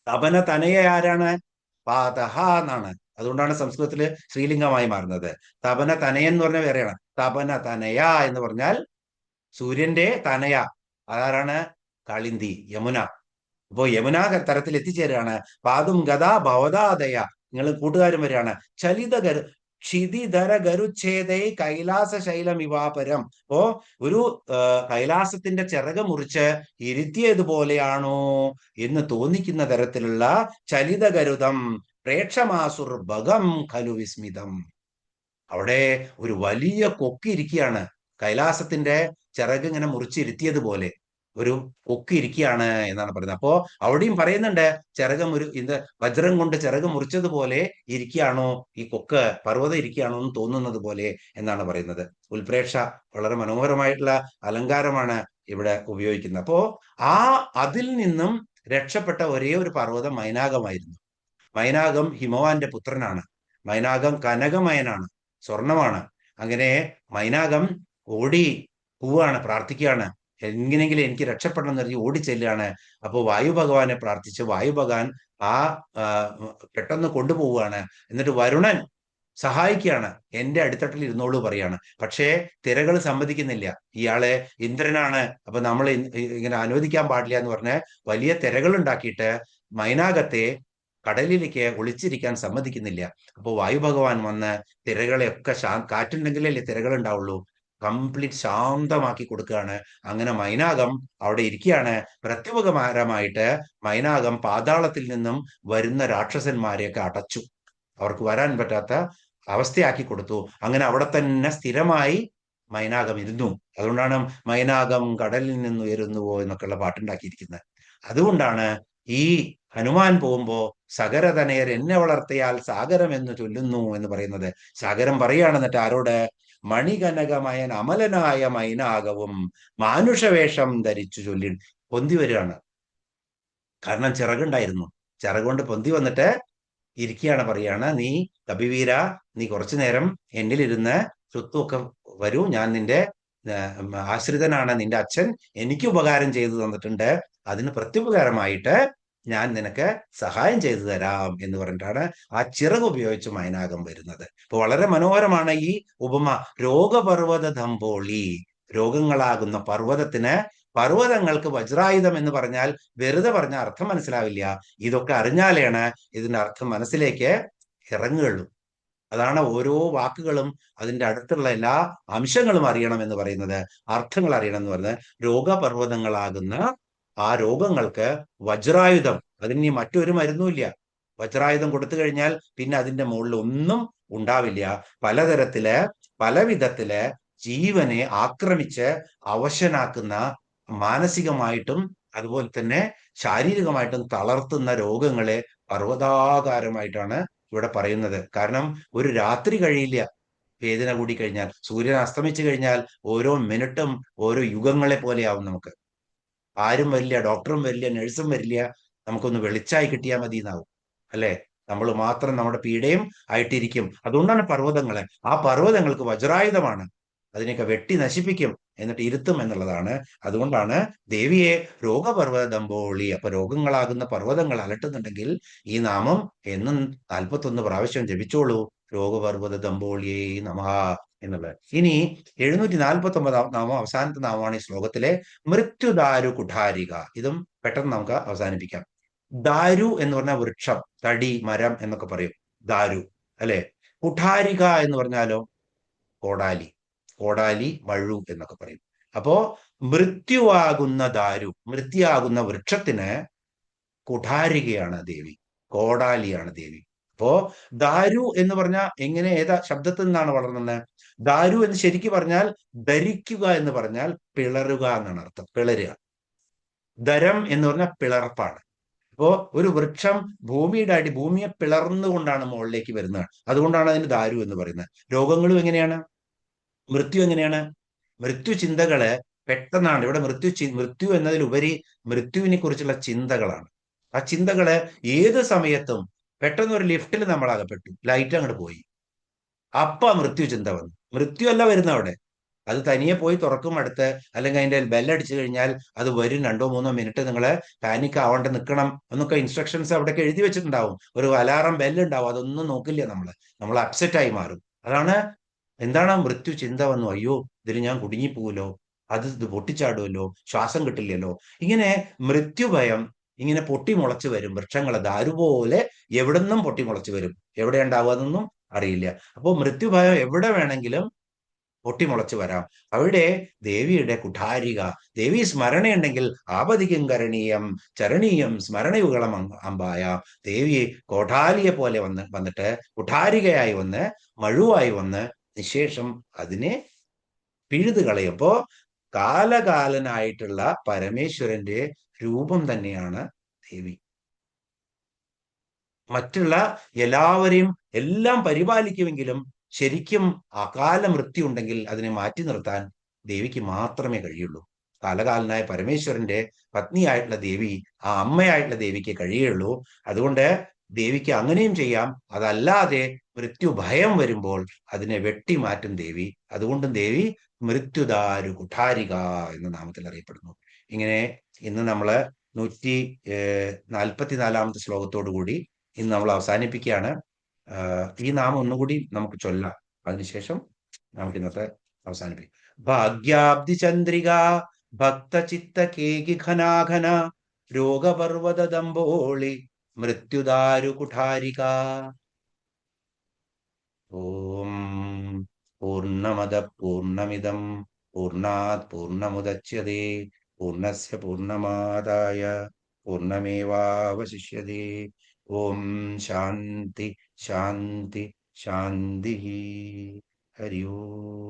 തപന തനയ ആരാണ്? പാതഹ എന്നാണ്. അതുകൊണ്ടാണ് സംസ്കൃതത്തില് ശ്രീലിംഗമായി മാറുന്നത്. തപന തനയൻ എന്ന് പറഞ്ഞാൽ വേറെയാണ്. തപന തനയ എന്ന് പറഞ്ഞാൽ സൂര്യന്റെ തനയ. അതാരാണ്? കാളിന്തി, യമുന. അപ്പോ യമുന തരത്തിൽ എത്തിച്ചേരാണ്. പാതും ഗദാ ഭവദാദയ, നിങ്ങൾ കൂട്ടുകാരും വരികയാണ്. ക്ഷിതിധര ഗരുച്ഛേദൈ കൈലാസ ശൈലമിവാപരം. അപ്പോ ഒരു കൈലാസത്തിന്റെ ചിറക് മുറിച്ച് ഇരുത്തിയതുപോലെയാണോ എന്ന് തോന്നിക്കുന്ന തരത്തിലുള്ള ചലിതഗരുതം പ്രേക്ഷമാസുർ ഭഗം ഖലു വിസ്മിതം. അവിടെ ഒരു വലിയ കൊക്കിരിക്കുകയാണ്. കൈലാസത്തിന്റെ ചിറക് ഇങ്ങനെ മുറിച്ചിരുത്തിയതുപോലെ ഒരു കൊക്കിരിക്കുകയാണ് എന്നാണ് പറയുന്നത്. അപ്പോ അവിടെയും പറയുന്നുണ്ട്, ചിറകം വജ്രം കൊണ്ട് ചിറക് മുറിച്ചതുപോലെ ഇരിക്കുകയാണോ ഈ കൊക്ക്, പർവ്വതം ഇരിക്കുകയാണോ എന്ന് തോന്നുന്നത് പോലെ എന്നാണ് പറയുന്നത്. ഉൽപ്രേക്ഷ വളരെ മനോഹരമായിട്ടുള്ള അലങ്കാരമാണ് ഇവിടെ ഉപയോഗിക്കുന്നത്. അപ്പോ അതിൽ നിന്നും രക്ഷപ്പെട്ട ഒരേ ഒരു പർവ്വതം മൈനാകമായിരുന്നു. മൈനാകം ഹിമവാന്റെ പുത്രനാണ്. മൈനാകം കനകമയനാണ്, സ്വർണമാണ്. അങ്ങനെ മൈനാകം ഓടി പോവാണ്, പ്രാർത്ഥിക്കുകയാണ്, എങ്ങനെയെങ്കിലും എനിക്ക് രക്ഷപ്പെടണം എന്ന് പറഞ്ഞ് ഓടിച്ചെല്ലുകയാണ്. അപ്പോൾ വായു ഭഗവാനെ പ്രാർത്ഥിച്ച് വായു ഭഗവാൻ പെട്ടെന്ന് കൊണ്ടുപോവുകയാണ്. എന്നിട്ട് വരുണൻ സഹായിക്കുകയാണ്, എന്റെ അടിത്തട്ടിൽ ഇരുന്നോളൂ പറയാണ്. പക്ഷേ തിരകൾ സമ്മതിക്കുന്നില്ല. ഇയാളെ ഇന്ദ്രനാണ്, അപ്പൊ നമ്മൾ ഇങ്ങനെ അനുവദിക്കാൻ പാടില്ല എന്ന് പറഞ്ഞ് വലിയ തിരകൾ ഉണ്ടാക്കിയിട്ട് മൈനാകത്തെ കടലിലേക്ക് ഒളിച്ചിരിക്കാൻ സമ്മതിക്കുന്നില്ല. അപ്പോൾ വായു ഭഗവാൻ വന്ന് തിരകളെയൊക്കെ കാറ്റുണ്ടെങ്കിലല്ലേ തിരകൾ ഉണ്ടാവുള്ളൂ, കംപ്ലീറ്റ് ശാന്തമാക്കി കൊടുക്കുകയാണ്. അങ്ങനെ മൈനാകം അവിടെ ഇരിക്കുകയാണ്. പ്രത്യുപകാരമായിട്ട് മൈനാകം പാതാളത്തിൽ നിന്നും വരുന്ന രാക്ഷസന്മാരെയൊക്കെ അടച്ചു, അവർക്ക് വരാൻ പറ്റാത്ത അവസ്ഥയാക്കി കൊടുത്തു. അങ്ങനെ അവിടെ തന്നെ സ്ഥിരമായി മൈനാകം ഇരുന്നു. അതുകൊണ്ടാണ് മൈനാകം കടലിൽ നിന്ന് ഉയരുന്നുവോ എന്നൊക്കെയുള്ള പാട്ടുണ്ടാക്കിയിരിക്കുന്നത്. അതുകൊണ്ടാണ് ഈ ഹനുമാൻ പോകുമ്പോ സഗരതനയർ എന്നെ വളർത്തിയാൽ സാഗരം എന്ന് ചൊല്ലുന്നു എന്ന് പറയുന്നത്. സാഗരം പറയാണ് എന്നിട്ട് ആരോട്? മണികനകമയൻ അമലനായ മൈനാകവും മാനുഷവേഷം ധരിച്ചു ചൊല്ലി പൊന്തി വരികയാണ്. കാരണം ചിറകുണ്ടായിരുന്നു. ചിറകുകൊണ്ട് പൊന്തി വന്നിട്ട് ഇരിക്കുകയാണ്. പറയാണ്, നീ കപിവീര, നീ കുറച്ചു നേരം എന്നിലിരുന്ന് സ്വത്വമൊക്കെ വരൂ, ഞാൻ നിന്റെ ആശ്രിതനാണ്, നിന്റെ അച്ഛൻ എനിക്ക് ഉപകാരം ചെയ്തു തന്നിട്ടുണ്ട്, അതിന് പ്രത്യുപകാരമായിട്ട് ഞാൻ നിനക്ക് സഹായം ചെയ്തു തരാം എന്ന് പറഞ്ഞിട്ടാണ് ആ ചിറക് ഉപയോഗിച്ച് മൈനാകം വരുന്നത്. അപ്പൊ വളരെ മനോഹരമാണ് ഈ ഉപമ. രോഗപർവ്വത ദമ്പോളി, രോഗങ്ങളാകുന്ന പർവ്വതങ്ങൾക്ക് വജ്രായുധം എന്ന് പറഞ്ഞാൽ വെറുതെ പറഞ്ഞ അർത്ഥം മനസ്സിലാവില്ല. ഇതൊക്കെ അറിഞ്ഞാലാണ് ഇതിന്റെ അർത്ഥം മനസ്സിലേക്ക് ഇറങ്ങുകയുള്ളൂ. അതാണ് ഓരോ വാക്കുകളും അതിന്റെ അടുത്തുള്ള എല്ലാ അംശങ്ങളും അറിയണം എന്ന് പറയുന്നത്, അർത്ഥങ്ങൾ അറിയണം എന്ന് പറയുന്നത്. രോഗപർവ്വതങ്ങളാകുന്ന ആ രോഗങ്ങൾക്ക് വജ്രായുധം, അതിന് മറ്റൊരു മരുന്നുമില്ല. വജ്രായുധം കൊടുത്തു കഴിഞ്ഞാൽ പിന്നെ അതിന്റെ മുകളിൽ ഒന്നും ഉണ്ടാവില്ല. പല വിധത്തില് ജീവനെ ആക്രമിച്ച് അവശനാക്കുന്ന, മാനസികമായിട്ടും അതുപോലെ തന്നെ ശാരീരികമായിട്ടും തളർത്തുന്ന രോഗങ്ങളെ പർവ്വതാകാരമായിട്ടാണ് ഇവിടെ പറയുന്നത്. കാരണം ഒരു രാത്രി കഴിയില്ല, വേദന കൂടി കഴിഞ്ഞാൽ, സൂര്യൻ അസ്തമിച്ചു കഴിഞ്ഞാൽ ഓരോ മിനിറ്റും ഓരോ യുഗങ്ങളെ പോലെയാവും നമുക്ക്. ആരും വരില്ല, ഡോക്ടറും വരില്ല, നഴ്സും വരില്ല, നമുക്കൊന്ന് വെളിച്ചായി കിട്ടിയാൽ മതി എന്നാവും അല്ലെ. നമ്മൾ മാത്രം നമ്മുടെ പീഡയും ആയിട്ടിരിക്കും. അതുകൊണ്ടാണ് പർവ്വതങ്ങളെ, ആ പർവ്വതങ്ങൾക്ക് വജ്രായുധമാണ്, അതിനെയൊക്കെ വെട്ടി നശിപ്പിക്കും, എന്നിട്ട് ഇരുത്തും എന്നുള്ളതാണ്. അതുകൊണ്ടാണ് ദേവിയെ രോഗപർവ്വത ദമ്പോളി. അപ്പൊ രോഗങ്ങളാകുന്ന പർവ്വതങ്ങൾ അലട്ടുന്നുണ്ടെങ്കിൽ ഈ നാമം എന്നും 41 പ്രാവശ്യം ജപിച്ചോളൂ. രോഗപർവ്വത ദമ്പോളിയേ നമഃ എന്നുള്ളത്. ഇനി 749 നാമം, അവസാനത്തെ നാമമാണ് ഈ ശ്ലോകത്തിലെ മൃത്യുദാരു കുഠാരിക. ഇതും പെട്ടെന്ന് നമുക്ക് അവസാനിപ്പിക്കാം. ദാരു എന്ന് പറഞ്ഞാൽ വൃക്ഷം, തടി, മരം എന്നൊക്കെ പറയും ദാരു അല്ലെ. കുഠാരിക എന്ന് പറഞ്ഞാലോ കോടാലി, കോടാലി, മഴു എന്നൊക്കെ പറയും. അപ്പോ മൃത്യുവാകുന്ന ദാരു, മൃത്യാകുന്ന വൃക്ഷത്തിന് കുഠാരികയാണ് ദേവി, കോടാലിയാണ് ദേവി. അപ്പോ ദാരു എന്ന് പറഞ്ഞാൽ എങ്ങനെ, ഏതാ ശബ്ദത്തിൽ നിന്നാണ് വളർന്നത്? ദാരു എന്ന് ശരിക്കും പറഞ്ഞാൽ ധരിക്കുക എന്ന് പറഞ്ഞാൽ പിളരുക എന്നാണ് അർത്ഥം, പിളരുക. ധരം എന്ന് പറഞ്ഞാൽ പിളർപ്പാണ്. അപ്പോ ഒരു വൃക്ഷം ഭൂമിയെ പിളർന്നുകൊണ്ടാണ് മുകളിലേക്ക് വരുന്നത്. അതുകൊണ്ടാണ് അതിന് ദാരു എന്ന് പറയുന്നത്. രോഗങ്ങളും എങ്ങനെയാണ്, മൃത്യു എങ്ങനെയാണ്? മൃത്യു ചിന്തകള് പെട്ടെന്നാണ് ഇവിടെ മൃത്യു എന്നതിലുപരി മൃത്യുവിനെ കുറിച്ചുള്ള ചിന്തകളാണ്. ആ ചിന്തകള് ഏത് സമയത്തും, പെട്ടെന്ന് ഒരു ലിഫ്റ്റിൽ നമ്മൾ അകപ്പെട്ടു, ലൈറ്റ് അങ്ങോട്ട് പോയി, അപ്പ മൃത്യു ചിന്ത വന്നു. മൃത്യു അല്ല വരുന്ന അവിടെ, അത് തനിയെ പോയി തുറക്കും അടുത്ത്, അല്ലെങ്കിൽ അതിന്റെ ബെല്ലടിച്ചു കഴിഞ്ഞാൽ അത് വരും. 2-3 മിനിറ്റ് നിങ്ങൾ പാനിക് ആവാണ്ട് നിൽക്കണം എന്നൊക്കെ ഇൻസ്ട്രക്ഷൻസ് അവിടെയൊക്കെ എഴുതി വെച്ചിട്ടുണ്ടാവും. ഒരു അലാറം ബെല്ലുണ്ടാവും, അതൊന്നും നോക്കില്ല നമ്മൾ അപ്സെറ്റ് ആയി മാറും. അതാണ് എന്താണ് മൃത്യു ചിന്ത വന്നു, അയ്യോ ഇതിൽ ഞാൻ കുടുങ്ങിപ്പോവല്ലോ, ഇത് പൊട്ടിച്ചാടുമല്ലോ, ശ്വാസം കിട്ടില്ലല്ലോ. ഇങ്ങനെ മൃത്യുഭയം ഇങ്ങനെ പൊട്ടിമുളച്ച് വരും. വൃക്ഷങ്ങൾ ദാരുപോലെ എവിടുന്നും പൊട്ടിമുളച്ച് വരും. എവിടെ ഉണ്ടാവുക അറിയില്ല. അപ്പോൾ മൃത്യുഭയം എവിടെ വേണമെങ്കിലും പൊട്ടിമുളച്ച് വരാം. അവിടെ ദേവിയുടെ കുഠാരിക, ദേവി സ്മരണയുണ്ടെങ്കിൽ ആപതിക്കും കരണീയം ചരണീയം സ്മരണയുഗളം അമ്പായ. ദേവി കോഠാലിയെ പോലെ വന്നിട്ട് കുഠാരികയായി വന്ന്, മഴുവായി വന്ന് നിശേഷം അതിനെ പിഴുതു കളയുമ്പോ കാലകാലനായിട്ടുള്ള പരമേശ്വരന്റെ രൂപം തന്നെയാണ് ദേവി. മറ്റുള്ള എല്ലാവരെയും എല്ലാം പരിപാലിക്കുമെങ്കിലും ശരിക്കും അകാല മൃത്യു ഉണ്ടെങ്കിൽ അതിനെ മാറ്റി നിർത്താൻ ദേവിക്ക് മാത്രമേ കഴിയുള്ളൂ. കാലകാലനായ പരമേശ്വരന്റെ പത്നിയായിട്ടുള്ള ദേവി, ആ അമ്മയായിട്ടുള്ള ദേവിക്ക് കഴിയുള്ളൂ. അതുകൊണ്ട് ദേവിക്ക് അങ്ങനെയും ചെയ്യാം. അതല്ലാതെ മൃത്യു ഭയം വരുമ്പോൾ അതിനെ വെട്ടിമാറ്റും ദേവി. അതുകൊണ്ടും ദേവി മൃത്യുദാരു കുഠാരിക എന്ന നാമത്തിൽ അറിയപ്പെടുന്നു. ഇങ്ങനെ ഇന്ന് നമ്മള് 144 ശ്ലോകത്തോടു കൂടി ഇന്ന് നമ്മൾ അവസാനിപ്പിക്കുകയാണ്. ഈ നാമം ഒന്നുകൂടി നമുക്ക് ചൊല്ലാം, അതിനുശേഷം നമുക്ക് ഇന്നത്തെ അവസാനിപ്പിക്കാം. ഭാഗ്യാബ്ദി ചന്ദ്രിക ഭക്തചിത്ത കേകി ഘനാഘന രോഗപർവത ദമ്പോളി മൃത്യുദാരു കുഠാരിക. ഓം പൂർണ്ണമദ പൂർണ്ണമിദം പൂർണ്ണാത് പൂർണ്ണമുദച്യതേ പൂർണ്ണസ്യ പൂർണ്ണമാദായ പൂർണ്ണമേവാവശിഷ്യതേ. ഓം ശാന്തി ശാന്തി ശാന്തി. ഹരി ഓം.